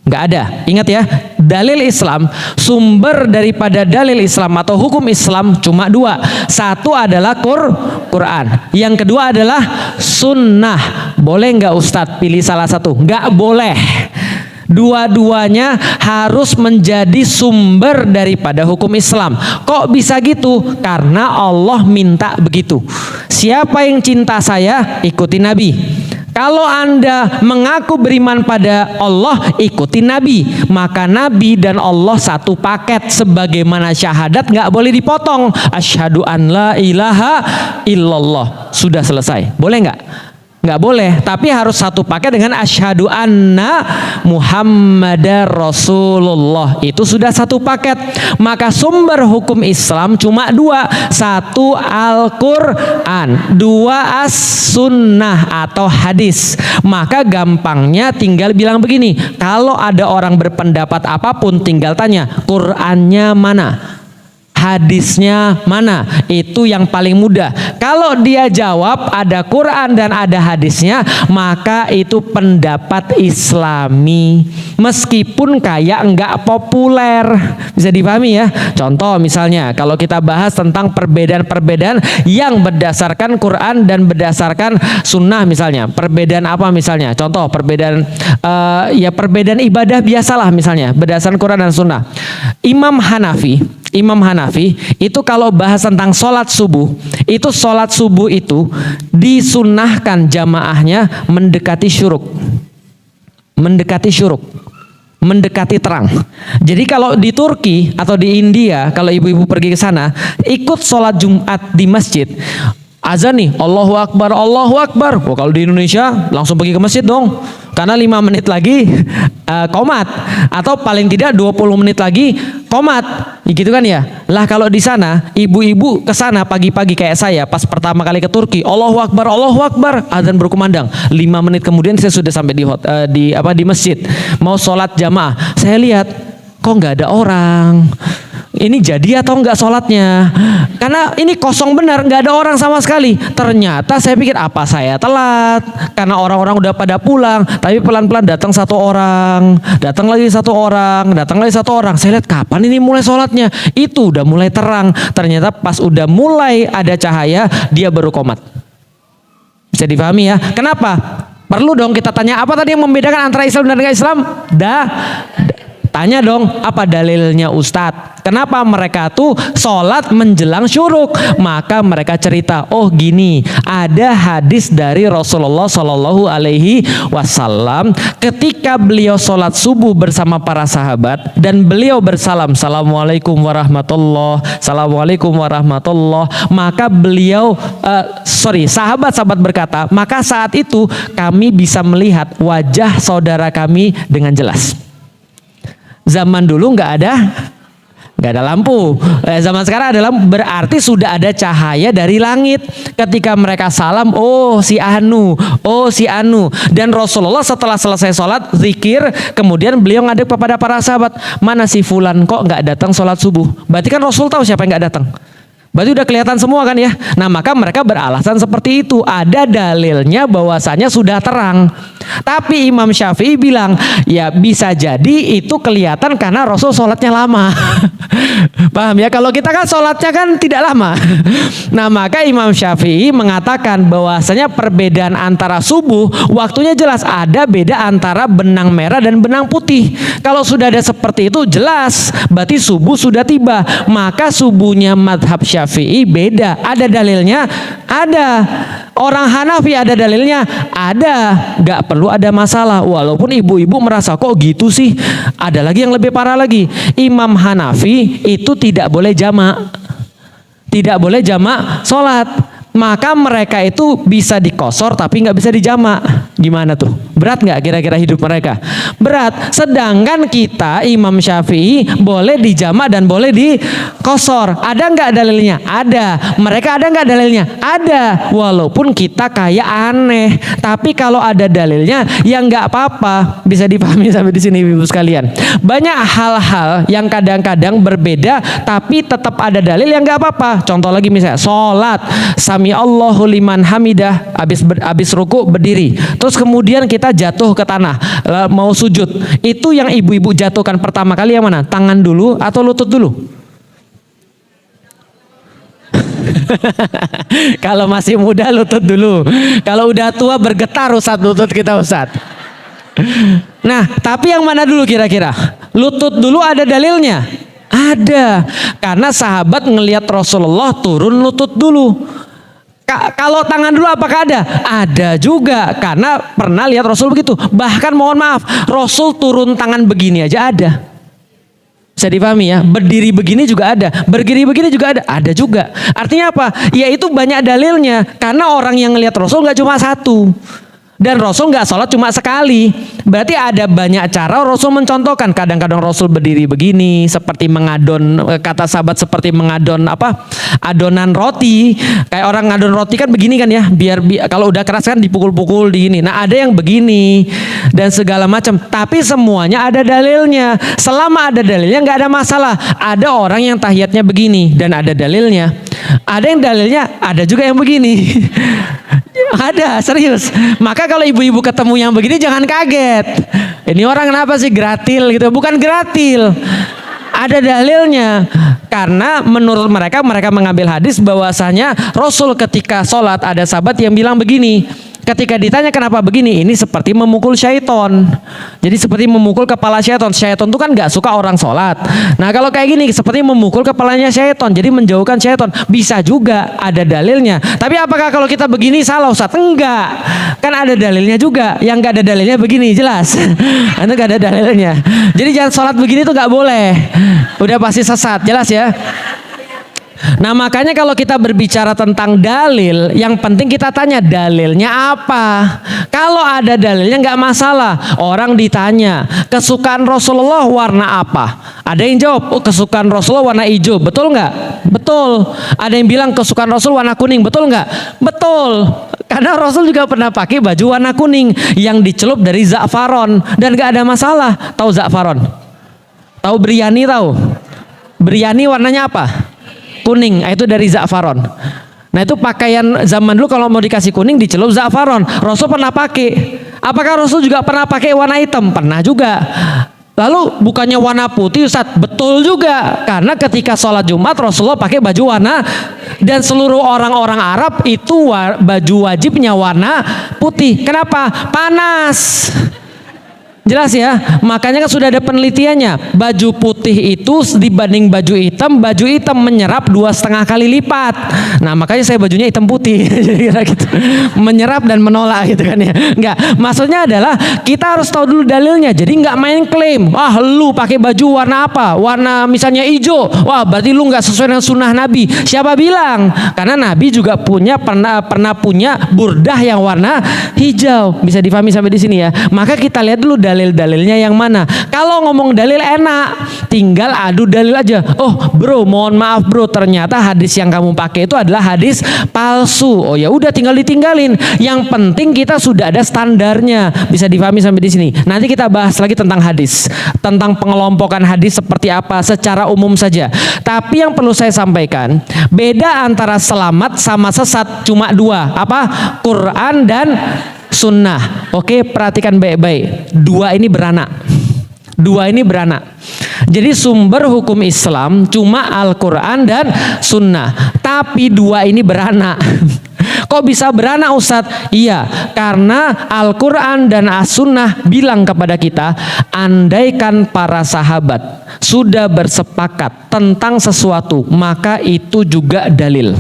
Nggak ada. Ingat ya, dalil Islam, sumber daripada dalil Islam atau hukum Islam cuma dua. Satu adalah Quran, yang kedua adalah sunnah. Boleh nggak Ustadz pilih salah satu? Nggak boleh. Dua-duanya harus menjadi sumber daripada hukum Islam. Kok bisa gitu? Karena Allah minta begitu. Siapa yang cinta saya, ikuti Nabi. Kalau Anda mengaku beriman pada Allah, ikuti Nabi. Maka Nabi dan Allah satu paket, sebagaimana syahadat nggak boleh dipotong. Asyhadu an la ilaha illallah. Sudah selesai. Boleh nggak? Nggak boleh, tapi harus satu paket dengan asyhadu anna Muhammadar Rasulullah. Itu sudah satu paket. Maka sumber hukum Islam cuma dua. Satu Al-Quran, dua As-Sunnah atau hadis. Maka gampangnya tinggal bilang begini, kalau ada orang berpendapat apapun tinggal tanya, Qurannya mana? Hadisnya mana? Itu yang paling mudah. Kalau dia jawab ada Quran dan ada hadisnya, maka itu pendapat Islami, meskipun kayak enggak populer. Bisa dipahami ya? Contoh misalnya kalau kita bahas tentang perbedaan-perbedaan yang berdasarkan Quran dan berdasarkan Sunnah misalnya. Perbedaan apa misalnya? Contoh perbedaan ya perbedaan ibadah biasalah misalnya berdasarkan Quran dan Sunnah. Imam Hanafi itu kalau bahas tentang sholat subuh, itu sholat subuh itu disunnahkan jamaahnya mendekati syuruk, mendekati terang. Jadi kalau di Turki atau di India, kalau ibu-ibu pergi ke sana, ikut sholat Jumat di masjid, azan nih, Allahu Akbar, Allahu Akbar. Wah, kalau di Indonesia langsung pergi ke masjid dong, karena 5 menit lagi qomat, atau paling tidak 20 menit lagi qomat, gitu kan ya. Lah kalau di sana ibu-ibu ke sana pagi-pagi kayak saya pas pertama kali ke Turki, Allahu Akbar, azan berkumandang. 5 menit kemudian saya sudah sampai di masjid mau sholat jamaah. Saya lihat kok nggak ada orang. Ini jadi atau enggak sholatnya? Karena ini kosong benar, nggak ada orang sama sekali. Ternyata saya pikir apa saya telat, karena orang-orang udah pada pulang. Tapi pelan-pelan datang satu orang, datang lagi satu orang, datang lagi satu orang. Saya lihat kapan ini mulai sholatnya? Itu udah mulai terang. Ternyata pas udah mulai ada cahaya, dia baru qomat. Bisa dipahami ya? Kenapa? Perlu dong kita tanya, apa tadi yang membedakan antara Islam dan tidak Islam? Tanya dong, apa dalilnya Ustadz? Kenapa mereka tuh sholat menjelang syuruk? Maka mereka cerita, oh gini, ada hadis dari Rasulullah Shallallahu Alaihi Wasallam ketika beliau sholat subuh bersama para sahabat dan beliau bersalam, Assalamualaikum warahmatullah, Assalamualaikum warahmatullah. Maka beliau, sahabat-sahabat berkata, maka saat itu kami bisa melihat wajah saudara kami dengan jelas. Zaman dulu nggak ada lampu. Zaman sekarang ada lampu, berarti sudah ada cahaya dari langit. Ketika mereka salam, oh si Anu. Dan Rasulullah setelah selesai sholat zikir, kemudian beliau ngadep kepada para sahabat, mana si Fulan kok nggak datang sholat subuh? Berarti kan Rasul tahu siapa yang nggak datang. Berarti udah kelihatan semua kan ya. Nah maka mereka beralasan seperti itu. Ada dalilnya bahwasanya sudah terang. Tapi Imam Syafi'i bilang, ya bisa jadi itu kelihatan karena Rasul sholatnya lama. Paham ya? Kalau kita kan sholatnya kan tidak lama. Nah maka Imam Syafi'i mengatakan bahwasanya perbedaan antara subuh, waktunya jelas ada beda antara benang merah dan benang putih. Kalau sudah ada seperti itu jelas, berarti subuh sudah tiba. Maka subuhnya madhab Syafi'i beda. Ada dalilnya? Ada. Orang Hanafi ada dalilnya? Ada. Gak perlu ada masalah. Walaupun ibu-ibu merasa kok gitu sih. Ada lagi yang lebih parah lagi. Imam Hanafi itu tidak boleh jamak. Tidak boleh jamak sholat. Maka mereka itu bisa dikosor tapi nggak bisa dijamak. Gimana tuh? Berat nggak kira-kira hidup mereka? Berat. Sedangkan kita Imam Syafi'i boleh dijamak dan boleh dikosor. Ada nggak dalilnya? Ada. Mereka ada nggak dalilnya? Ada. Walaupun kita kayak aneh, tapi kalau ada dalilnya ya nggak apa-apa. Bisa dipahami sampai di sini ibu sekalian. Banyak hal-hal yang kadang-kadang berbeda tapi tetap ada dalil yang nggak apa-apa. Contoh lagi misalnya sholat, Sami Allahu liman hamidah, habis ruku berdiri, terus kemudian kita jatuh ke tanah mau sujud. Itu yang ibu-ibu jatuhkan pertama kali yang mana? Tangan dulu atau lutut dulu? Kalau masih muda lutut dulu. Kalau udah tua bergetar Ustadz lutut kita Ustadz. Nah tapi yang mana dulu kira-kira? Lutut dulu ada dalilnya? Ada. Karena sahabat ngelihat Rasulullah turun lutut dulu. Kalau tangan dulu apakah ada? Ada juga, karena pernah lihat Rasul begitu. Bahkan mohon maaf, Rasul turun tangan begini aja ada. Bisa dipahami ya, berdiri begini juga ada, berdiri begini juga ada juga. Artinya apa? Yaitu banyak dalilnya, karena orang yang ngelihat Rasul nggak cuma satu. Dan Rasul nggak sholat cuma sekali. Berarti ada banyak cara Rasul mencontohkan. Kadang-kadang Rasul berdiri begini, seperti mengadon, kata sahabat seperti mengadon adonan roti. Kayak orang ngadon roti kan begini kan ya, biar kalau udah keras kan dipukul-pukul di ini. Nah ada yang begini dan segala macam. Tapi semuanya ada dalilnya. Selama ada dalilnya nggak ada masalah. Ada orang yang tahiyatnya begini dan ada dalilnya. Ada yang dalilnya, ada juga yang begini. Ada, serius. Maka kalau ibu-ibu ketemu yang begini jangan kaget. Ini orang kenapa sih gratil gitu? Bukan gratil. Ada dalilnya. Karena menurut mereka mengambil hadis bahwasanya Rasul ketika sholat ada sahabat yang bilang begini. Ketika ditanya kenapa begini, ini seperti memukul syaiton. Jadi seperti memukul kepala syaiton. Syaiton itu kan gak suka orang sholat. Nah kalau kayak gini seperti memukul kepalanya syaiton. Jadi menjauhkan syaiton. Bisa juga, ada dalilnya. Tapi apakah kalau kita begini salah Ustaz? Enggak. Kan ada dalilnya juga. Yang gak ada dalilnya begini, jelas. Itu gak ada dalilnya. Jadi jangan sholat begini tuh gak boleh. Udah pasti sesat, jelas ya. Nah makanya kalau kita berbicara tentang dalil, yang penting kita tanya dalilnya apa. Kalau ada dalilnya nggak masalah. Orang ditanya kesukaan Rasulullah warna apa, ada yang jawab kesukaan Rasulullah warna hijau, betul nggak? Betul. Ada yang bilang kesukaan Rasul warna kuning, betul nggak? Betul. Karena Rasul juga pernah pakai baju warna kuning yang dicelup dari za'faron dan nggak ada masalah. Tahu za'faron? Tahu biryani? Tahu? Biryani warnanya apa? Kuning, itu dari za'faron. Nah itu pakaian zaman dulu kalau mau dikasih kuning dicelup za'faron. Rasul pernah pakai. Apakah Rasul juga pernah pakai warna hitam? Pernah juga. Lalu bukannya warna putih Ustaz? Betul juga. Karena ketika sholat Jumat Rasulullah pakai baju warna, dan seluruh orang-orang Arab itu baju wajibnya warna putih. Kenapa? Panas. Jelas ya, makanya kan sudah ada penelitiannya. Baju putih itu dibanding baju hitam menyerap 2,5 kali lipat. Nah makanya saya bajunya hitam putih, gitu. Menyerap dan menolak gitu kan ya. Enggak, maksudnya adalah kita harus tahu dulu dalilnya. Jadi nggak main klaim. Wah lu pakai baju warna apa? Warna misalnya hijau. Wah berarti lu nggak sesuai dengan sunnah Nabi. Siapa bilang? Karena Nabi juga pernah punya burdah yang warna hijau. Bisa difahami sampai di sini ya. Maka kita lihat dulu dalil-dalilnya yang mana. Kalau ngomong dalil enak, tinggal adu dalil aja. Oh bro, mohon maaf bro, ternyata hadis yang kamu pakai itu adalah hadis palsu. Oh ya udah, tinggal ditinggalin. Yang penting kita sudah ada standarnya. Bisa difahami sampai di sini. Nanti kita bahas lagi tentang hadis, tentang pengelompokan hadis seperti apa secara umum saja. Tapi yang perlu saya sampaikan, beda antara selamat sama sesat cuma dua. Apa? Quran dan sunnah. Oke, perhatikan baik-baik. Dua ini beranak. Jadi sumber hukum Islam cuma Al-Quran dan sunnah. Tapi dua ini beranak. Kok bisa beranak Ustadz? Iya, karena Al-Quran dan As-Sunnah bilang kepada kita, andaikan para sahabat sudah bersepakat tentang sesuatu, maka itu juga dalil.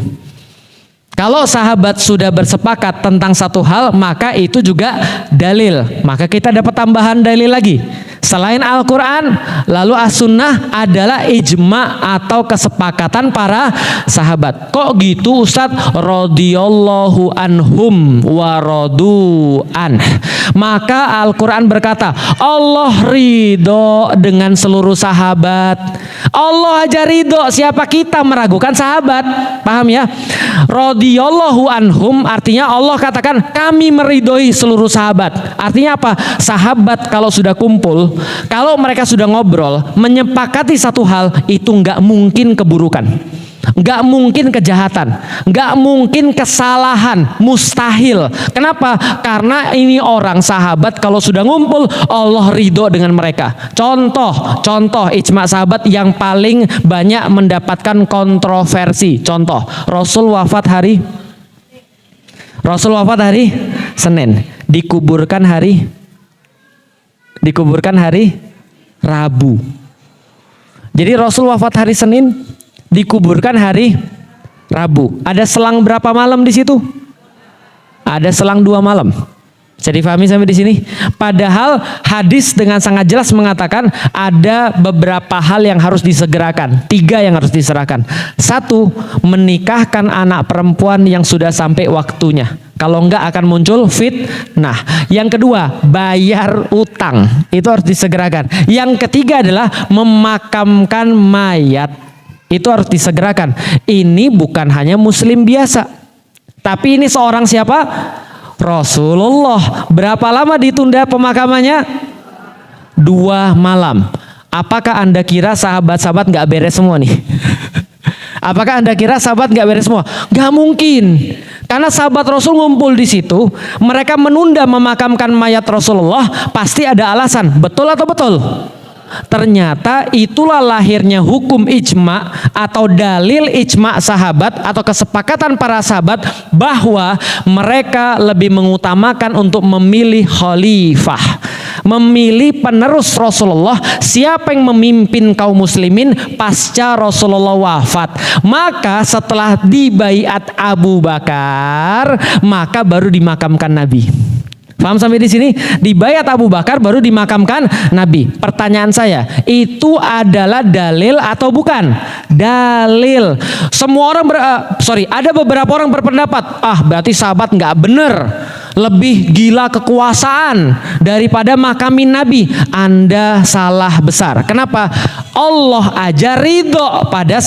Kalau sahabat sudah bersepakat tentang satu hal, maka itu juga dalil. Maka kita dapat tambahan dalil lagi. Selain Al-Quran, lalu As-Sunnah adalah ijma atau kesepakatan para sahabat. Kok gitu Ustadz? Radhiyallahu anhum wa radu an. Maka Al-Quran berkata, Allah ridho dengan seluruh sahabat. Allah aja ridho, siapa kita meragukan sahabat? Paham ya? Radhiyallahu anhum artinya Allah katakan kami meridhoi seluruh sahabat. Artinya apa? Sahabat kalau sudah kumpul, kalau mereka sudah ngobrol, menyepakati satu hal, itu nggak mungkin keburukan, nggak mungkin kejahatan, nggak mungkin kesalahan, mustahil. Kenapa? Karena ini orang sahabat kalau sudah ngumpul, Allah ridho dengan mereka. Contoh ijma sahabat yang paling banyak mendapatkan kontroversi. Contoh, Rasul wafat hari Senin, dikuburkan hari Rabu. Jadi Rasul wafat hari Senin, dikuburkan hari Rabu. Ada selang berapa malam di situ? Ada selang 2 malam. Bisa difahami sampai di sini? Padahal hadis dengan sangat jelas mengatakan ada beberapa hal yang harus disegerakan. 3 yang harus diserahkan. 1, menikahkan anak perempuan yang sudah sampai waktunya. Kalau enggak akan muncul fitnah. Yang kedua, bayar utang. Itu harus disegerakan. Yang ketiga adalah memakamkan mayat. Itu harus disegerakan. Ini bukan hanya muslim biasa. Tapi ini seorang siapa? Rasulullah. Berapa lama ditunda pemakamannya? 2 malam. Apakah Anda kira sahabat-sahabat gak beres semua nih? Apakah Anda kira sahabat gak beres semua? Gak mungkin. Karena sahabat Rasul ngumpul di situ, mereka menunda memakamkan mayat Rasulullah, pasti ada alasan. Betul atau betul? Ternyata itulah lahirnya hukum ijma atau dalil ijma sahabat atau kesepakatan para sahabat bahwa mereka lebih mengutamakan untuk memilih khalifah, memilih penerus Rasulullah, siapa yang memimpin kaum muslimin pasca Rasulullah wafat. Maka setelah dibaiat Abu Bakar, maka baru dimakamkan Nabi. Paham sampai di sini? Dibaiat Abu Bakar baru dimakamkan Nabi. Pertanyaan saya, itu adalah dalil atau bukan? Dalil. Semua orang ada beberapa orang berpendapat, berarti sahabat nggak bener, lebih gila kekuasaan daripada makamin Nabi. Anda salah besar. Kenapa? Allah aja ridho pada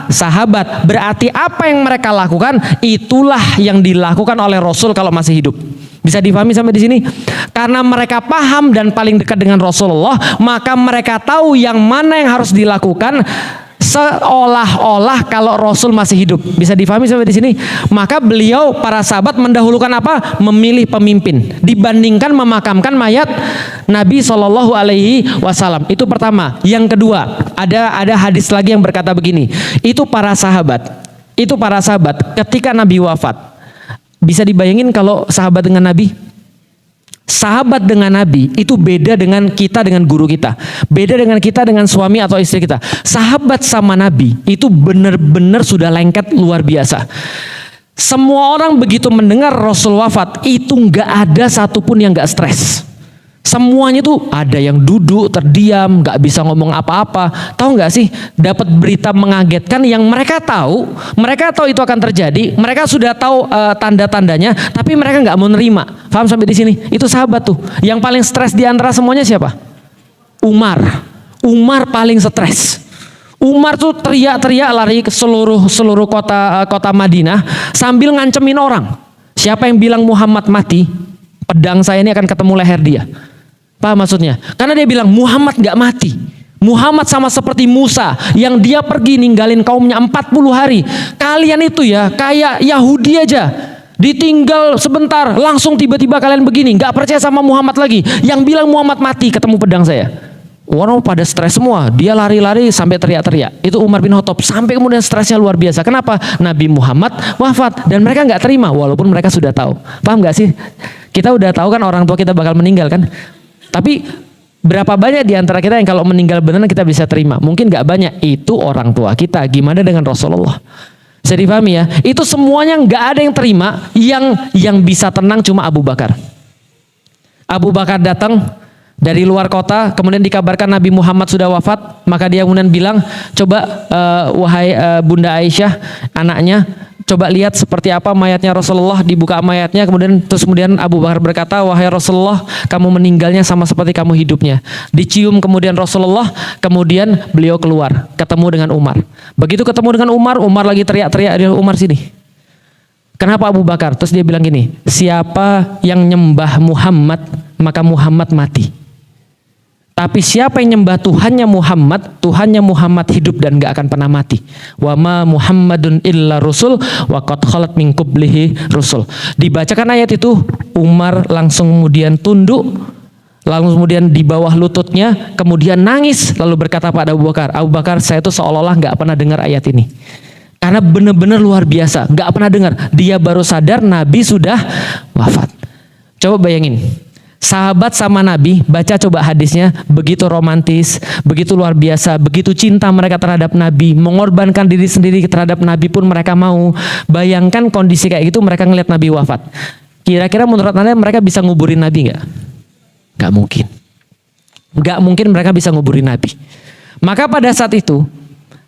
sahabat. Berarti apa yang mereka lakukan itulah yang dilakukan oleh Rasul kalau masih hidup. Bisa difahami sampai di sini? Karena mereka paham dan paling dekat dengan Rasulullah, maka mereka tahu yang mana yang harus dilakukan seolah-olah kalau Rasul masih hidup. Bisa difahami sampai di sini? Maka beliau, para sahabat mendahulukan apa? Memilih pemimpin dibandingkan memakamkan mayat Nabi Shallallahu Alaihi Wasallam. Itu pertama. Yang kedua, ada hadis lagi yang berkata begini. Itu para sahabat ketika Nabi wafat. Bisa dibayangin kalau sahabat dengan Nabi? Sahabat dengan Nabi itu beda dengan kita dengan guru kita. Beda dengan kita dengan suami atau istri kita. Sahabat sama Nabi itu benar-benar sudah lengket luar biasa. Semua orang begitu mendengar Rasul wafat itu nggak ada satupun yang nggak stres. Semuanya tuh ada yang duduk terdiam, nggak bisa ngomong apa-apa. Tahu nggak sih? Dapat berita mengagetkan yang mereka tahu itu akan terjadi. Mereka sudah tahu tanda-tandanya, tapi mereka nggak mau nerima. Paham sampai di sini? Itu sahabat tuh. Yang paling stres di antara semuanya siapa? Umar paling stres. Umar tuh teriak-teriak lari ke seluruh kota Madinah sambil ngancemin orang. Siapa yang bilang Muhammad mati, pedang saya ini akan ketemu leher dia. Paham maksudnya? Karena dia bilang Muhammad gak mati. Muhammad sama seperti Musa yang dia pergi ninggalin kaumnya 40 hari. Kalian itu ya kayak Yahudi aja. Ditinggal sebentar langsung tiba-tiba kalian begini. Gak percaya sama Muhammad lagi. Yang bilang Muhammad mati ketemu pedang saya. Orang pada stres semua. Dia lari-lari sampai teriak-teriak. Itu Umar bin Khattab. Sampai kemudian stresnya luar biasa. Kenapa? Nabi Muhammad wafat. Dan mereka gak terima walaupun mereka sudah tahu. Paham gak sih? Kita udah tahu kan orang tua kita bakal meninggal kan? Tapi berapa banyak di antara kita yang kalau meninggal beneran kita bisa terima? Mungkin gak banyak. Itu orang tua kita. Gimana dengan Rasulullah? Bisa dipahami ya? Itu semuanya gak ada yang terima. Yang bisa tenang cuma Abu Bakar. Abu Bakar datang dari luar kota, kemudian dikabarkan Nabi Muhammad sudah wafat. Maka dia kemudian bilang, coba wahai Bunda Aisyah, anaknya, coba lihat seperti apa mayatnya Rasulullah. Dibuka mayatnya, kemudian Abu Bakar berkata, wahai Rasulullah, kamu meninggalnya sama seperti kamu hidupnya. Dicium kemudian Rasulullah, kemudian beliau keluar, ketemu dengan Umar. Begitu ketemu dengan Umar lagi teriak-teriak, dia, Umar sini. Kenapa Abu Bakar? Terus dia bilang gini, siapa yang nyembah Muhammad, maka Muhammad mati. Tapi siapa yang nyembah Tuhannya Muhammad hidup dan gak akan pernah mati. Wa ma Muhammadun illa rasul wa qad khalat min qablihi rusul. Dibacakan ayat itu, Umar langsung kemudian tunduk, lalu kemudian di bawah lututnya, kemudian nangis, lalu berkata pada Abu Bakar, saya itu seolah-olah gak pernah dengar ayat ini. Karena benar-benar luar biasa, gak pernah dengar. Dia baru sadar Nabi sudah wafat. Coba bayangin. sahabat sama Nabi, baca coba hadisnya, begitu romantis, begitu luar biasa, begitu cinta mereka terhadap Nabi, mengorbankan diri sendiri terhadap Nabi pun mereka mau. Bayangkan kondisi kayak gitu mereka ngelihat Nabi wafat. Kira-kira menurut Anda mereka bisa nguburin Nabi nggak? Nggak mungkin. Nggak mungkin mereka bisa nguburin Nabi. Maka pada saat itu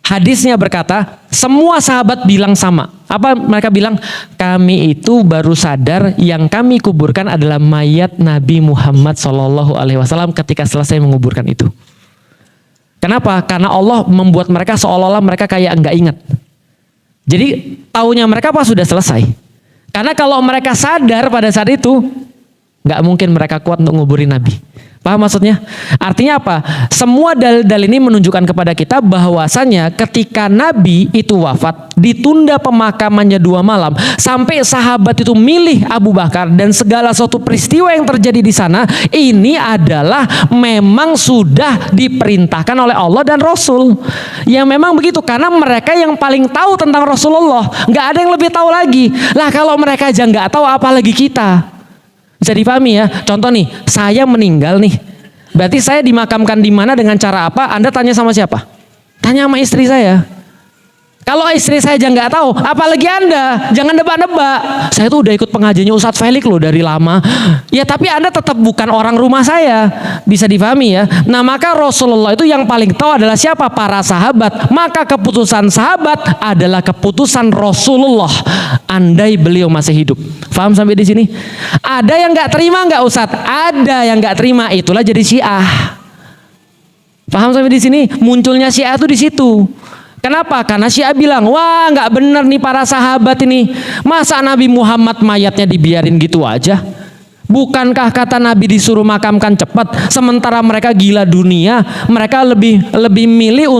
hadisnya berkata, semua sahabat bilang sama. Apa mereka bilang? Kami itu baru sadar yang kami kuburkan adalah mayat Nabi Muhammad SAW ketika selesai menguburkan itu. Kenapa? Karena Allah membuat mereka seolah-olah mereka kayak enggak ingat. Jadi taunya mereka pas sudah selesai. Karena kalau mereka sadar pada saat itu, nggak mungkin mereka kuat untuk nguburin Nabi. Paham maksudnya? Artinya apa? Semua dalil-dalil ini menunjukkan kepada kita bahwasanya ketika Nabi itu wafat, ditunda pemakamannya 2 malam, sampai sahabat itu milih Abu Bakar dan segala suatu peristiwa yang terjadi di sana, ini adalah memang sudah diperintahkan oleh Allah dan Rasul. Yang memang begitu, karena mereka yang paling tahu tentang Rasulullah, nggak ada yang lebih tahu lagi. Lah kalau mereka aja nggak tahu, apalagi kita. Bisa dipahami ya? Contoh nih, saya meninggal nih. Berarti saya dimakamkan di mana dengan cara apa? Anda tanya sama siapa? Tanya sama istri saya. Kalau istri saya aja nggak tahu, apalagi Anda, jangan nebak-nebak. Saya tuh udah ikut pengajiannya Ustadz Felix loh dari lama. Ya tapi Anda tetap bukan orang rumah saya. Bisa dipahami ya. Nah maka Rasulullah itu yang paling tahu adalah siapa? Para sahabat. Maka keputusan sahabat adalah keputusan Rasulullah. Andai beliau masih hidup. Paham sampai di sini? Ada yang nggak terima nggak Ustadz? Ada yang nggak terima. Itulah jadi Syiah. Paham sampai di sini? Munculnya Syiah tuh di situ. Kenapa? Karena Syiah bilang, wah nggak benar nih para sahabat ini. Masa Nabi Muhammad mayatnya dibiarin gitu aja? Bukankah kata Nabi disuruh makamkan cepat, sementara mereka gila dunia, mereka lebih milih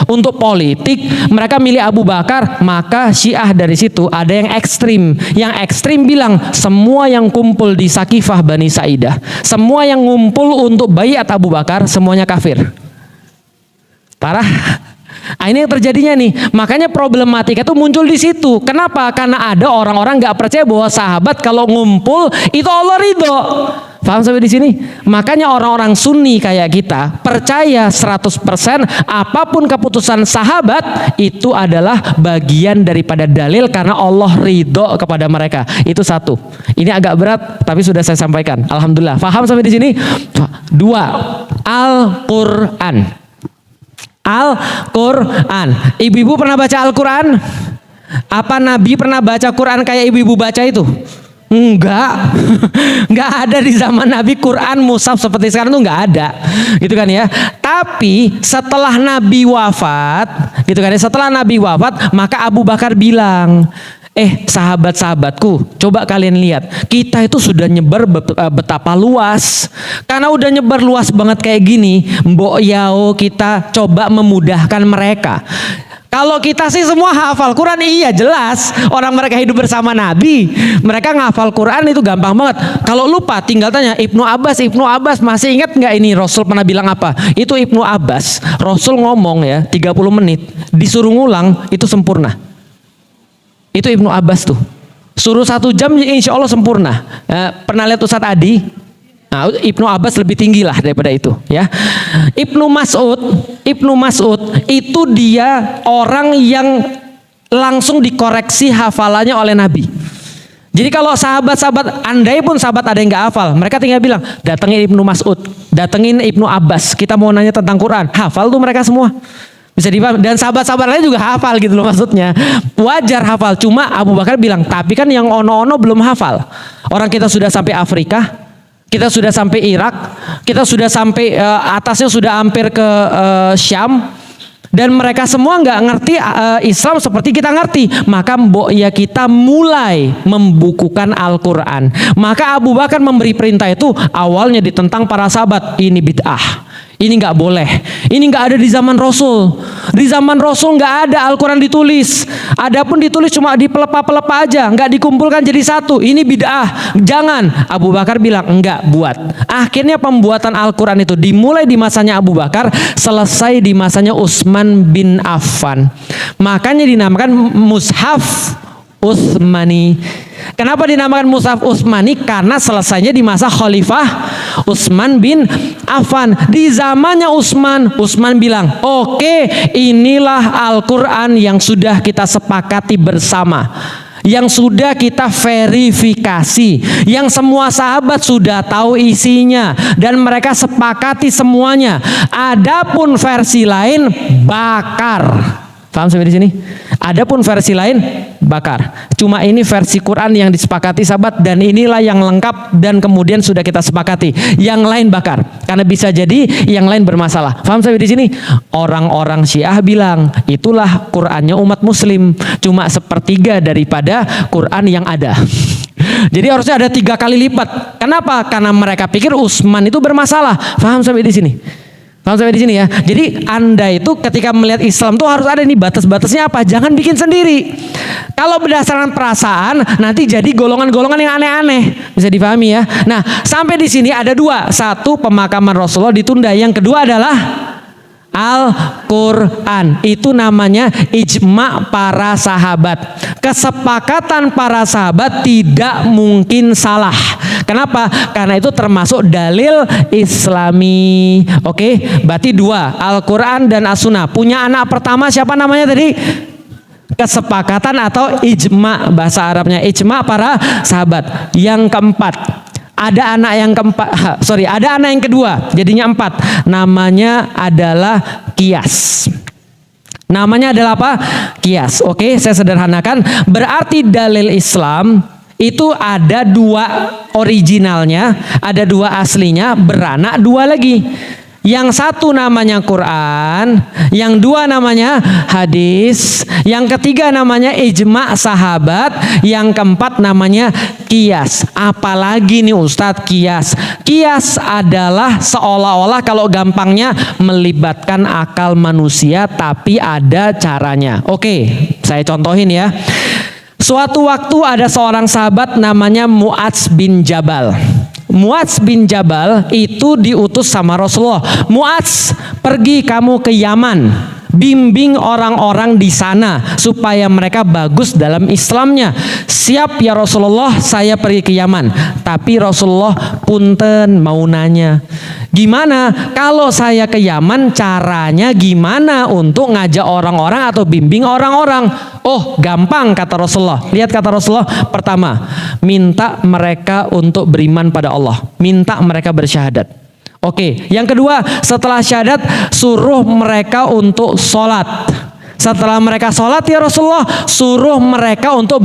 untuk politik, mereka milih Abu Bakar. Maka Syiah dari situ ada yang ekstrim. Yang ekstrim bilang semua yang kumpul di Sakifah Bani Sa'idah, semua yang ngumpul untuk baiat Abu Bakar semuanya kafir. Parah. Nah, ini yang terjadinya nih. Makanya problematika itu muncul di situ. Kenapa? Karena ada orang-orang nggak percaya bahwa sahabat kalau ngumpul itu Allah ridho. Paham sampai di sini? Makanya orang-orang Sunni kayak kita percaya 100% apapun keputusan sahabat itu adalah bagian daripada dalil karena Allah ridho kepada mereka. Itu satu. Ini agak berat tapi sudah saya sampaikan. Alhamdulillah. Paham sampai di sini? 2. Al-Quran. Al-Quran. Ibu-ibu pernah baca Al-Quran? Apa Nabi pernah baca Quran kayak ibu-ibu baca itu? Enggak. Enggak ada di zaman Nabi Quran mushaf seperti sekarang tuh enggak ada. Gitu kan ya. Tapi setelah Nabi wafat, gitu kan ya, setelah Nabi wafat, maka Abu Bakar bilang, sahabat-sahabatku, coba kalian lihat, kita itu sudah nyebar betapa luas. Karena udah nyebar luas banget kayak gini, mbok yao kita coba memudahkan mereka. Kalau kita sih semua hafal Quran, iya jelas. Orang mereka hidup bersama Nabi, mereka ngafal Quran itu gampang banget. Kalau lupa tinggal tanya Ibnu Abbas masih ingat nggak ini Rasul pernah bilang apa? Itu Ibnu Abbas, Rasul ngomong ya 30 menit, disuruh ngulang itu sempurna. Itu Ibnu Abbas tuh. Suruh 1 jam insya Allah sempurna. Pernah lihat Ustadz Adi? Nah, Ibnu Abbas lebih tinggi lah daripada itu ya. Ibnu Mas'ud itu dia orang yang langsung dikoreksi hafalannya oleh Nabi. Jadi kalau sahabat-sahabat, andai pun sahabat ada yang nggak hafal, mereka tinggal bilang, datengin Ibnu Mas'ud, datengin Ibnu Abbas, kita mau nanya tentang Quran. Hafal tuh mereka semua. Bisa dipahami. Dan sahabat-sahabat lain juga hafal gitu loh maksudnya. Wajar hafal. Cuma Abu Bakar bilang, tapi kan yang ono-ono belum hafal. Orang kita sudah sampai Afrika, kita sudah sampai Irak, kita sudah sampai atasnya sudah hampir ke Syam. Dan mereka semua nggak ngerti Islam seperti kita ngerti. Maka ya kita mulai membukukan Al-Quran. Maka Abu Bakar memberi perintah itu awalnya ditentang para sahabat. Ini bid'ah. Ini nggak boleh. Ini nggak ada di zaman Rasul. Di zaman Rasul nggak ada Al-Quran ditulis. Adapun ditulis cuma di pelepah-pelepah aja, nggak dikumpulkan jadi satu. Ini bid'ah. Jangan. Abu Bakar bilang enggak, buat. Akhirnya pembuatan Al-Quran itu dimulai di masanya Abu Bakar, selesai di masanya Utsman bin Affan. Makanya dinamakan Mushaf Utsmani. Kenapa dinamakan Mushaf Utsmani? Karena selesainya di masa Khalifah Utsman bin Affan. Di zamannya Utsman bilang, oke, inilah Al-Quran yang sudah kita sepakati bersama, yang sudah kita verifikasi, yang semua sahabat sudah tahu isinya dan mereka sepakati semuanya. Adapun versi lain bakar. Paham sampai di sini? Adapun versi lain bakar. Cuma ini versi Quran yang disepakati sahabat dan inilah yang lengkap dan kemudian sudah kita sepakati. Yang lain bakar. Karena bisa jadi yang lain bermasalah. Paham sampai di sini? Orang-orang Syiah bilang itulah Qurannya umat Muslim. Cuma sepertiga daripada Quran yang ada. Jadi harusnya ada 3 kali lipat. Kenapa? Karena mereka pikir Utsman itu bermasalah. Paham sampai di sini? Paham sampai di sini ya. Jadi Anda itu ketika melihat Islam tuh harus ada nih batas-batasnya apa. Jangan bikin sendiri. Kalau berdasarkan perasaan nanti jadi golongan-golongan yang aneh-aneh. Bisa dipahami ya. Nah, sampai di sini ada 2. Satu, pemakaman Rasulullah ditunda. Yang kedua adalah Al-Quran. Itu namanya ijma para sahabat. Kesepakatan para sahabat tidak mungkin salah. Kenapa? Karena itu termasuk dalil Islami. Oke, berarti 2, Al-Quran dan As-Sunnah. Punya anak pertama siapa namanya tadi? Kesepakatan atau ijma, bahasa Arabnya ijma para sahabat. Yang keempat, ada anak yang kedua, jadinya 4. Namanya adalah qiyas. Namanya adalah apa? Qiyas. Oke, saya sederhanakan. Berarti dalil Islam itu ada 2 originalnya, ada 2 aslinya, beranak 2 lagi. Yang satu namanya Quran, yang 2 namanya hadis, yang ketiga namanya ijma sahabat, yang keempat namanya qiyas. Apalagi nih Ustadz qiyas? Qiyas adalah seolah-olah kalau gampangnya melibatkan akal manusia tapi ada caranya. Oke, saya contohin ya. Suatu waktu ada seorang sahabat namanya Mu'adz bin Jabal. Mu'adz bin Jabal itu diutus sama Rasulullah. Mu'adz, pergi kamu ke Yaman, bimbing orang-orang di sana supaya mereka bagus dalam Islamnya. Siap ya Rasulullah, saya pergi ke Yaman. Tapi Rasulullah punten mau nanya, gimana kalau saya ke Yaman, caranya gimana untuk ngajak orang-orang atau bimbing orang-orang? Oh, gampang kata Rasulullah. Lihat kata Rasulullah, pertama, minta mereka untuk beriman pada Allah, minta mereka bersyahadat. Oke, yang kedua, setelah syahadat suruh mereka untuk sholat. Setelah mereka sholat ya Rasulullah, suruh mereka untuk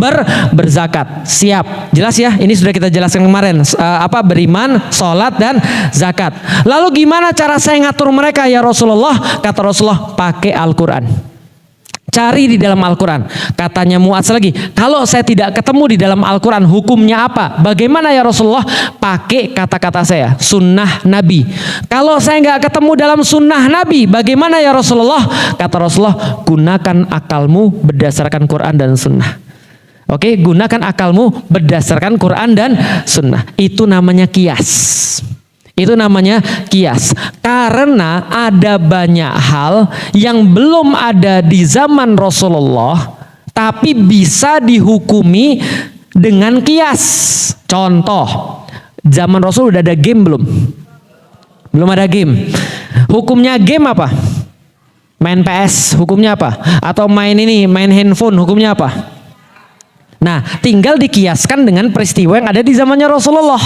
berzakat. Siap, jelas ya? Ini sudah kita jelaskan kemarin. Beriman, sholat dan zakat. Lalu gimana cara saya ngatur mereka ya Rasulullah? Kata Rasulullah, pakai Al-Quran. Cari di dalam Al-Quran. Katanya Mu'adz lagi, kalau saya tidak ketemu di dalam Al-Quran, hukumnya apa? Bagaimana ya Rasulullah? Pakai kata-kata saya, sunnah Nabi. Kalau saya nggak ketemu dalam sunnah Nabi, bagaimana ya Rasulullah? Kata Rasulullah, gunakan akalmu berdasarkan Quran dan sunnah. Oke, gunakan akalmu berdasarkan Quran dan sunnah. Itu namanya qiyas. Itu namanya qiyas. Karena ada banyak hal yang belum ada di zaman Rasulullah tapi bisa dihukumi dengan qiyas. Contoh, zaman Rasul udah ada game belum? Belum ada game. Hukumnya game apa? Main PS, hukumnya apa? Atau main handphone, hukumnya apa? Nah, tinggal dikiaskan dengan peristiwa yang ada di zamannya Rasulullah.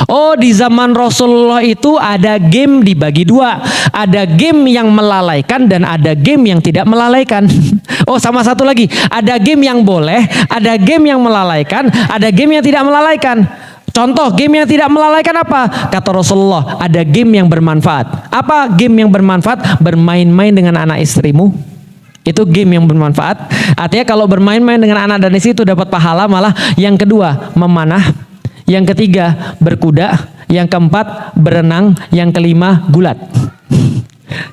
Oh, di zaman Rasulullah itu ada game dibagi 2. Ada game yang melalaikan dan ada game yang tidak melalaikan. Oh, sama satu lagi. Ada game yang boleh, ada game yang melalaikan, ada game yang tidak melalaikan. Contoh game yang tidak melalaikan apa? Kata Rasulullah, ada game yang bermanfaat. Apa game yang bermanfaat? Bermain-main dengan anak istrimu. Itu game yang bermanfaat. Artinya kalau bermain-main dengan anak dan istri itu dapat pahala malah. Yang kedua, memanah. Yang ketiga, berkuda. Yang keempat, berenang. Yang kelima, gulat.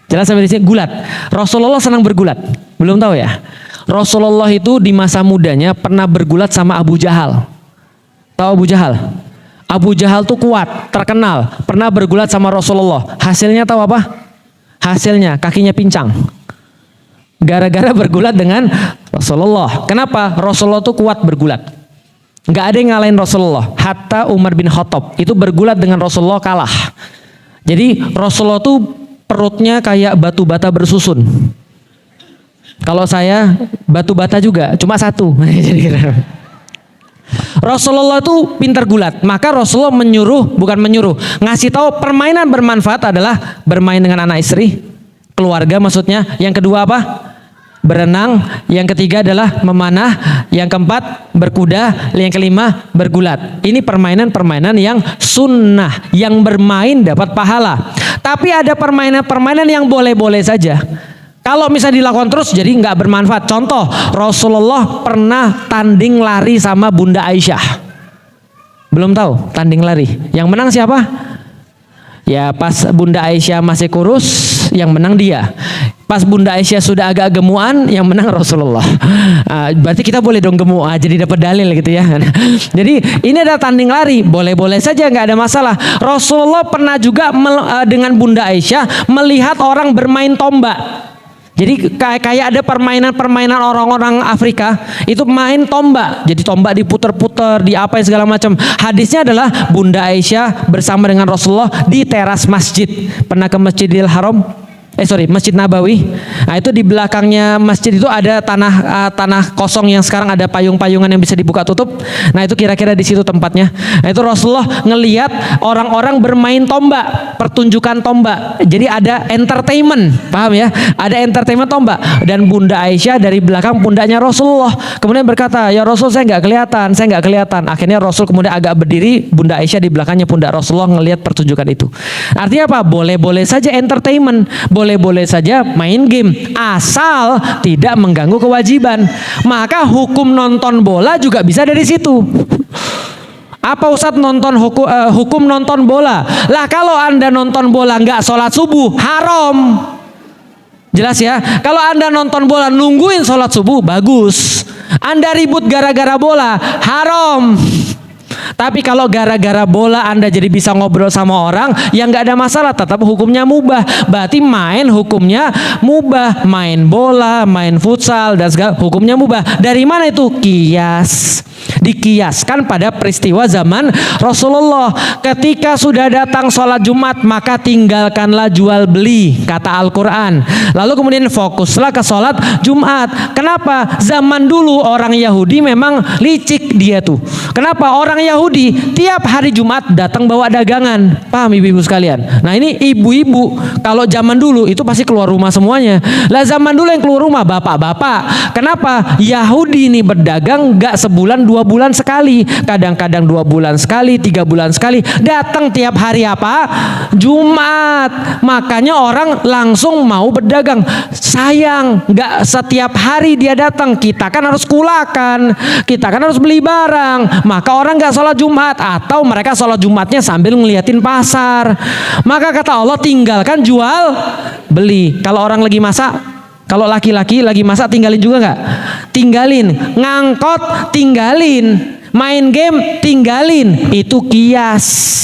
Jelas sampai di sini? Gulat. Rasulullah senang bergulat. Belum tahu ya? Rasulullah itu di masa mudanya pernah bergulat sama Abu Jahal. Tahu Abu Jahal? Abu Jahal tuh kuat, terkenal. Pernah bergulat sama Rasulullah. Hasilnya tahu apa? Hasilnya kakinya pincang. Gara-gara bergulat dengan Rasulullah. Kenapa? Rasulullah tuh kuat bergulat. Nggak ada yang ngalahin Rasulullah. Hatta Umar bin Khattab itu bergulat dengan Rasulullah, kalah. Jadi Rasulullah tuh perutnya kayak batu bata bersusun. Kalau saya batu bata juga, cuma satu. Rasulullah tuh pintar gulat, maka Rasulullah ngasih tahu permainan bermanfaat adalah bermain dengan anak istri, keluarga maksudnya. Yang kedua apa? Berenang. Yang ketiga adalah memanah. Yang keempat berkuda. Yang kelima bergulat. Ini permainan-permainan yang sunnah, yang bermain dapat pahala. Tapi ada permainan-permainan yang boleh-boleh saja. Kalau misalnya dilakukan terus jadi nggak bermanfaat. Contoh, Rasulullah pernah tanding lari sama Bunda Aisyah. Belum tahu tanding lari. Yang menang siapa? Ya pas Bunda Aisyah masih kurus, yang menang dia. Pas Bunda Aisyah sudah agak gemukan, yang menang Rasulullah. Berarti kita boleh dong gemuk, jadi dapat dalil gitu ya. Jadi ini ada tanding lari, boleh-boleh saja, nggak ada masalah. Rasulullah pernah juga dengan Bunda Aisyah melihat orang bermain tombak. Jadi kayak ada permainan orang-orang Afrika itu main tombak. Jadi tombak diputer-puter, diapain segala macam. Hadisnya adalah Bunda Aisyah bersama dengan Rasulullah di teras masjid. Pernah ke Masjidil Haram? Masjid Nabawi. Nah, itu di belakangnya masjid itu ada tanah kosong yang sekarang ada payung-payungan yang bisa dibuka tutup. Nah, itu kira-kira di situ tempatnya. Nah, itu Rasulullah ngelihat orang-orang bermain tombak, pertunjukan tombak. Jadi ada entertainment, paham ya? Ada entertainment tombak. Dan Bunda Aisyah dari belakang pundaknya Rasulullah kemudian berkata, "Ya Rasul, saya nggak kelihatan." Akhirnya Rasul kemudian agak berdiri, Bunda Aisyah di belakangnya pundak Rasulullah ngelihat pertunjukan itu. Artinya apa? Boleh-boleh saja entertainment. Boleh-boleh saja main game asal tidak mengganggu kewajiban. Maka hukum nonton bola juga bisa dari situ. Apa Ustadz hukum nonton bola? Lah kalau Anda nonton bola nggak sholat subuh, haram. Jelas ya? Kalau Anda nonton bola nungguin sholat subuh, bagus. Anda ribut gara-gara bola, haram. Tapi kalau gara-gara bola Anda jadi bisa ngobrol sama orang, yang nggak ada masalah, tetap hukumnya mubah. Berarti main hukumnya mubah, main bola, main futsal dan segala hukumnya mubah. Dari mana itu? Kias. Dikiaskan pada peristiwa zaman Rasulullah. Ketika sudah datang sholat Jumat, maka tinggalkanlah jual beli, kata Al-Quran. Lalu kemudian fokuslah ke sholat Jumat. Kenapa? Zaman dulu orang Yahudi memang licik dia tuh. Kenapa? Orang Yahudi tiap hari Jumat datang bawa dagangan. Paham ibu-ibu sekalian? Nah ini ibu-ibu kalau zaman dulu itu pasti keluar rumah semuanya. Lah zaman dulu yang keluar rumah bapak-bapak. Kenapa? Yahudi ini berdagang gak sebulan 2 bulan sekali, kadang-kadang 2 bulan sekali, 3 bulan sekali, datang tiap hari apa? Jumat. Makanya orang langsung mau berdagang. Sayang, gak setiap hari dia datang. Kita kan harus kulakan, kita kan harus beli barang. Maka orang gak sholat Jumat, atau mereka sholat Jumatnya sambil ngeliatin pasar. Maka kata Allah, tinggalkan jual beli. Kalau orang lagi masak, kalau laki-laki lagi masak, tinggalin juga nggak? Tinggalin. Ngangkot, tinggalin. Main game, tinggalin. Itu kias.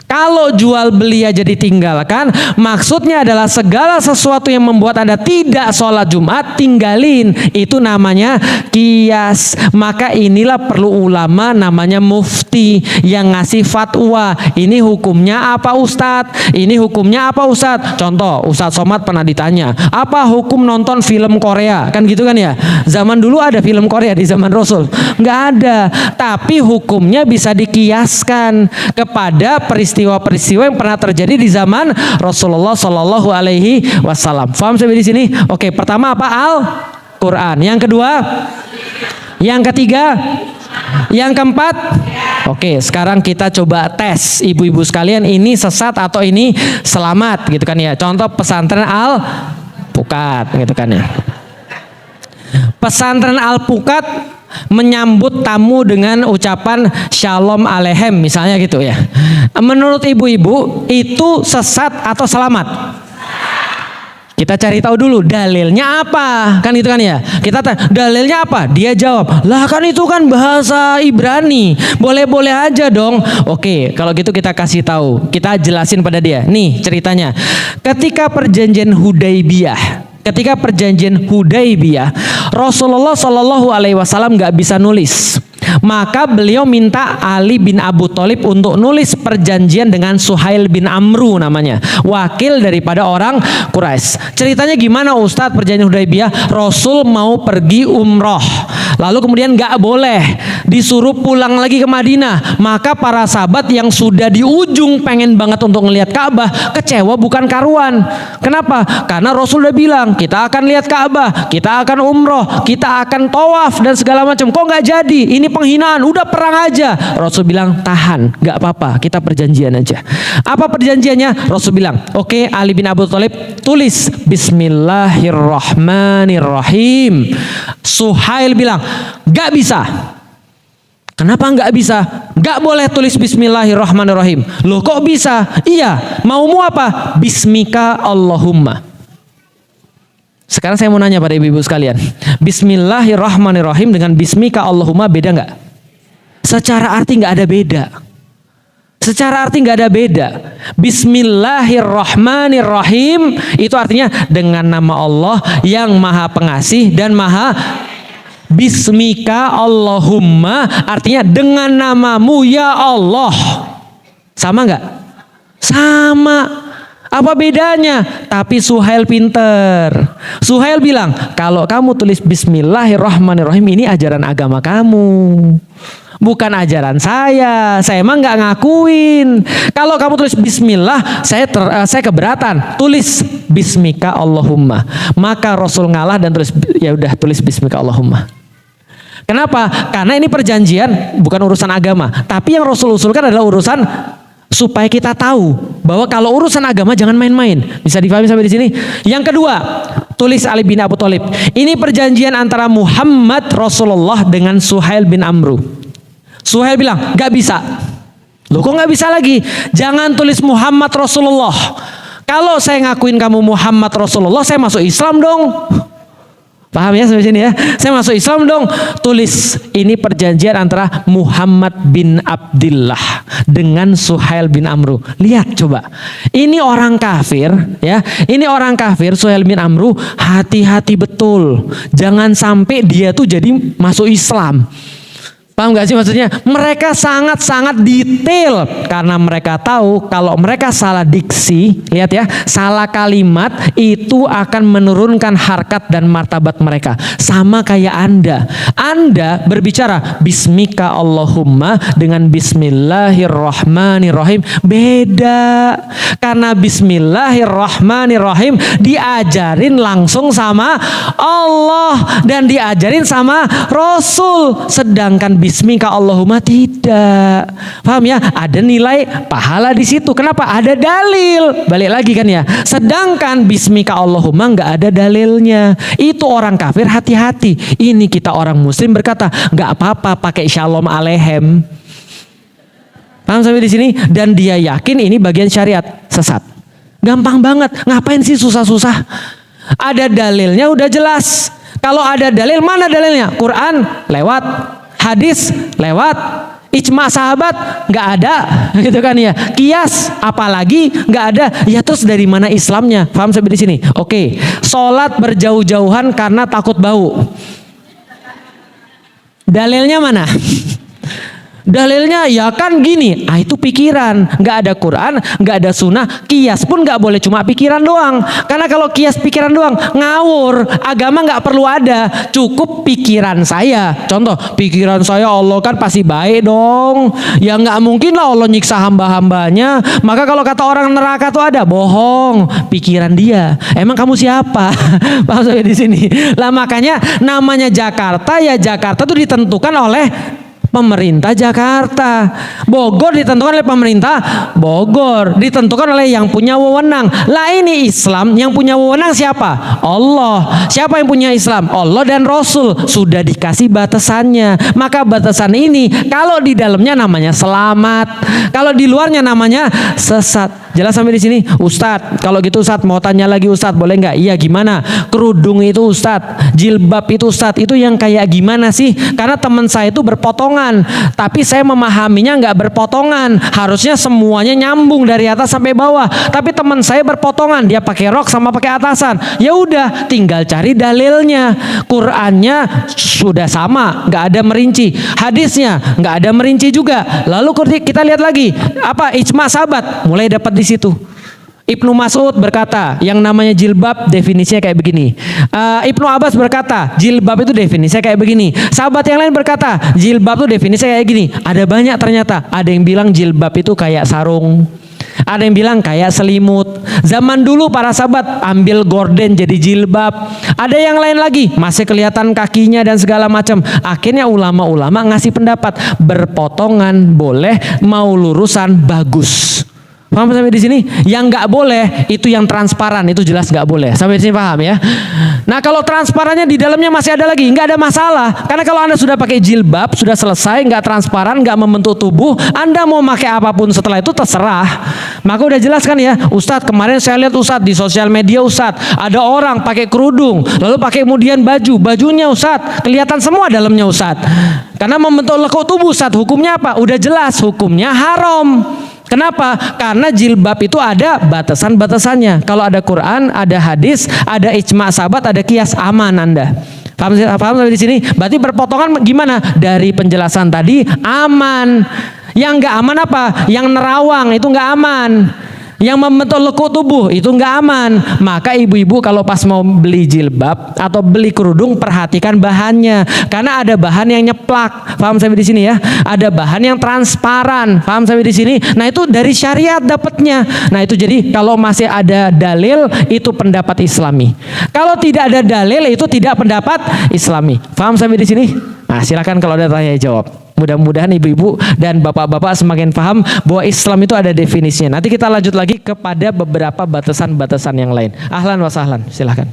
Kalau jual beli aja ditinggalkan, maksudnya adalah segala sesuatu yang membuat Anda tidak sholat Jumat, tinggalin. Itu namanya kias. Maka inilah perlu ulama namanya mufti yang ngasih fatwa. Ini hukumnya apa Ustadz? Ini hukumnya apa Ustadz? Contoh, Ustadz Somad pernah ditanya, apa hukum nonton film Korea? Kan gitu kan ya? Zaman dulu ada film Korea di zaman Rasul? Nggak ada. Tapi hukumnya bisa dikiaskan kepada peristiwa-peristiwa yang pernah terjadi di zaman Rasulullah Shallallahu Alaihi Wasallam. Faham sampai di sini? Oke, pertama apa? Al-Quran. Yang kedua, yang ketiga, yang keempat. Oke, sekarang kita coba tes ibu-ibu sekalian, ini sesat atau ini selamat gitu kan ya. Contoh pesantren Al-Pukat gitu kan ya. Pesantren Al-Pukat menyambut tamu dengan ucapan Shalom Aleichem misalnya gitu ya. Menurut ibu-ibu itu sesat atau selamat? Kita cari tahu dulu dalilnya apa, kan itu kan ya. Kita dalilnya apa? Dia jawab, lah kan itu kan bahasa Ibrani, boleh-boleh aja dong. Oke, kalau gitu kita kasih tahu, kita jelasin pada dia. Nih ceritanya, ketika perjanjian Hudaybiyah, Rasulullah Shallallahu Alaihi Wasallam nggak bisa nulis. Maka beliau minta Ali bin Abu Thalib untuk nulis perjanjian dengan Suhail bin Amru namanya, wakil daripada orang Quraisy. Ceritanya gimana Ustadz perjanjian Hudaybiyah? Rasul mau pergi umroh, lalu kemudian gak boleh, disuruh pulang lagi ke Madinah. Maka para sahabat yang sudah di ujung pengen banget untuk ngelihat Ka'bah, kecewa bukan karuan. Kenapa? Karena Rasul udah bilang kita akan lihat Ka'bah, kita akan umroh, kita akan tawaf dan segala macam. Kok nggak jadi? Ini penghinaan. Udah perang aja. Rasul bilang tahan, nggak apa-apa, kita perjanjian aja. Apa perjanjiannya? Rasul bilang, oke, Ali bin Abu Thalib tulis Bismillahirrahmanirrahim. Suhail bilang nggak bisa. Kenapa nggak bisa? Nggak boleh tulis Bismillahirrahmanirrahim. Loh kok bisa? Iya, maumu apa? Bismika Allahumma. Sekarang saya mau nanya pada ibu-ibu sekalian, Bismillahirrahmanirrahim dengan Bismika Allahumma beda nggak? Secara arti nggak ada beda. Secara arti nggak ada beda. Bismillahirrahmanirrahim itu artinya dengan nama Allah yang Maha Pengasih dan Maha. Bismika Allahumma artinya dengan namamu ya Allah. Sama nggak? Sama. Apa bedanya? Tapi Suhail pinter. Suhail bilang, kalau kamu tulis Bismillahirrahmanirrahim ini ajaran agama kamu, bukan ajaran saya. Saya emang nggak ngakuin. Kalau kamu tulis Bismillah, saya keberatan. Tulis Bismika Allahumma. Maka Rasul ngalah dan tulis, ya udah tulis Bismika Allahumma. Kenapa? Karena ini perjanjian, bukan urusan agama. Tapi yang Rasul usulkan adalah urusan supaya kita tahu bahwa kalau urusan agama jangan main-main. Bisa difahami sampai di sini? Yang kedua, tulis Ali bin Abu Thalib. Ini perjanjian antara Muhammad Rasulullah dengan Suhail bin Amru. Suhail bilang, gak bisa. Loh kok gak bisa lagi? Jangan tulis Muhammad Rasulullah. Kalau saya ngakuin kamu Muhammad Rasulullah, saya masuk Islam dong. Paham ya sampai sini ya? Saya masuk Islam dong. Tulis ini perjanjian antara Muhammad bin Abdillah dengan Suhail bin Amru. Lihat coba. Ini orang kafir ya. Ini orang kafir Suhail bin Amru, hati-hati betul. Jangan sampai dia tuh jadi masuk Islam. Paham gak sih maksudnya? Mereka sangat-sangat detail karena mereka tahu kalau mereka salah diksi, lihat ya, salah kalimat itu akan menurunkan harkat dan martabat mereka. Sama kayak Anda berbicara Bismika Allahumma dengan Bismillahirrahmanirrahim beda. Karena Bismillahirrahmanirrahim diajarin langsung sama Allah dan diajarin sama Rasul, sedangkan Bismika Allahumma tidak. Paham ya? Ada nilai pahala di situ. Kenapa? Ada dalil. Balik lagi kan ya. Sedangkan Bismika Allahumma nggak ada dalilnya. Itu orang kafir hati-hati. Ini kita orang muslim berkata nggak apa-apa pakai Shalom Aleichem. Paham sampai di sini? Dan dia yakin ini bagian syariat. Sesat. Gampang banget. Ngapain sih susah-susah? Ada dalilnya udah jelas. Kalau ada dalil, mana dalilnya? Quran lewat, hadis lewat, ijma sahabat nggak ada, gitu kan ya. Kias apalagi nggak ada. Ya terus dari mana Islamnya? Paham sampai di sini? Oke, sholat berjauh-jauhan karena takut bau. Dalilnya mana? Dalilnya ya kan gini, itu pikiran, nggak ada Quran, nggak ada sunnah, kias pun nggak boleh cuma pikiran doang. Karena kalau kias pikiran doang ngawur, agama nggak perlu ada, cukup pikiran saya. Contoh, pikiran saya Allah kan pasti baik dong, ya nggak mungkin lah Allah nyiksa hamba-hambanya. Maka kalau kata orang neraka tuh ada, bohong, pikiran dia. Emang kamu siapa? Paham sampai di sini? Lah makanya namanya Jakarta ya Jakarta tuh ditentukan oleh pemerintah Jakarta. Bogor ditentukan oleh pemerintah Bogor, ditentukan oleh yang punya wewenang. Lah ini Islam yang punya wewenang siapa? Allah. Siapa yang punya Islam? Allah dan Rasul. Sudah dikasih batasannya. Maka batasan ini kalau di dalamnya namanya selamat, kalau di luarnya namanya sesat. Jelas sampai di sini? Ustadz, kalau gitu Ustadz mau tanya lagi Ustadz, boleh nggak? Iya, gimana? Kerudung itu Ustadz, jilbab itu Ustadz, itu yang kayak gimana sih? Karena teman saya itu berpotongan. berpotongan. Tapi saya memahaminya nggak berpotongan. Harusnya semuanya nyambung dari atas sampai bawah. Tapi teman saya berpotongan, dia pakai rok sama pakai atasan. Ya udah, tinggal cari dalilnya. Qurannya sudah sama, nggak ada merinci. Hadisnya nggak ada merinci juga. Lalu kita lihat lagi, apa ijma sahabat, mulai dapat di situ. Ibnu Mas'ud berkata, yang namanya jilbab definisinya kayak begini. Ibnu Abbas berkata, jilbab itu definisinya kayak begini. Sahabat yang lain berkata, jilbab itu definisinya kayak gini. Ada banyak ternyata. Ada yang bilang jilbab itu kayak sarung. Ada yang bilang kayak selimut. Zaman dulu para sahabat ambil gorden jadi jilbab. Ada yang lain lagi, masih kelihatan kakinya dan segala macam. Akhirnya ulama-ulama ngasih pendapat, berpotongan boleh, mau lurusan bagus. Paham sampai di sini? Yang nggak boleh itu yang transparan, itu jelas nggak boleh. Sampai di sini paham ya? Nah kalau transparannya di dalamnya masih ada lagi, nggak ada masalah. Karena kalau Anda sudah pakai jilbab, sudah selesai, nggak transparan, nggak membentuk tubuh, Anda mau pakai apapun setelah itu terserah. Maka udah jelas kan ya, Ustadz kemarin saya lihat Ustadz di sosial media Ustadz, ada orang pakai kerudung, lalu pakai kemudian bajunya Ustadz, kelihatan semua dalamnya Ustadz. Karena membentuk lekuk tubuh Ustadz, hukumnya apa? Udah jelas, hukumnya haram. Kenapa? Karena jilbab itu ada batasan-batasannya. Kalau ada Quran, ada hadis, ada ijma sahabat, ada kias, aman Anda. Paham sampai di sini? Berarti berpotongan gimana? Dari penjelasan tadi aman. Yang nggak aman apa? Yang nerawang itu nggak aman. Yang membentuk lekuk tubuh itu nggak aman. Maka ibu-ibu kalau pas mau beli jilbab atau beli kerudung, perhatikan bahannya. Karena ada bahan yang nyeplak. Paham sampai di sini ya? Ada bahan yang transparan. Paham sampai di sini? Nah itu dari syariat dapatnya. Nah itu jadi kalau masih ada dalil itu pendapat Islami. Kalau tidak ada dalil itu tidak pendapat Islami. Paham sampai di sini? Nah silakan kalau ada tanya jawab. Mudah-mudahan ibu-ibu dan bapak-bapak semakin paham bahwa Islam itu ada definisinya. Nanti kita lanjut lagi kepada beberapa batasan-batasan yang lain. Ahlan wa sahlan, silahkan.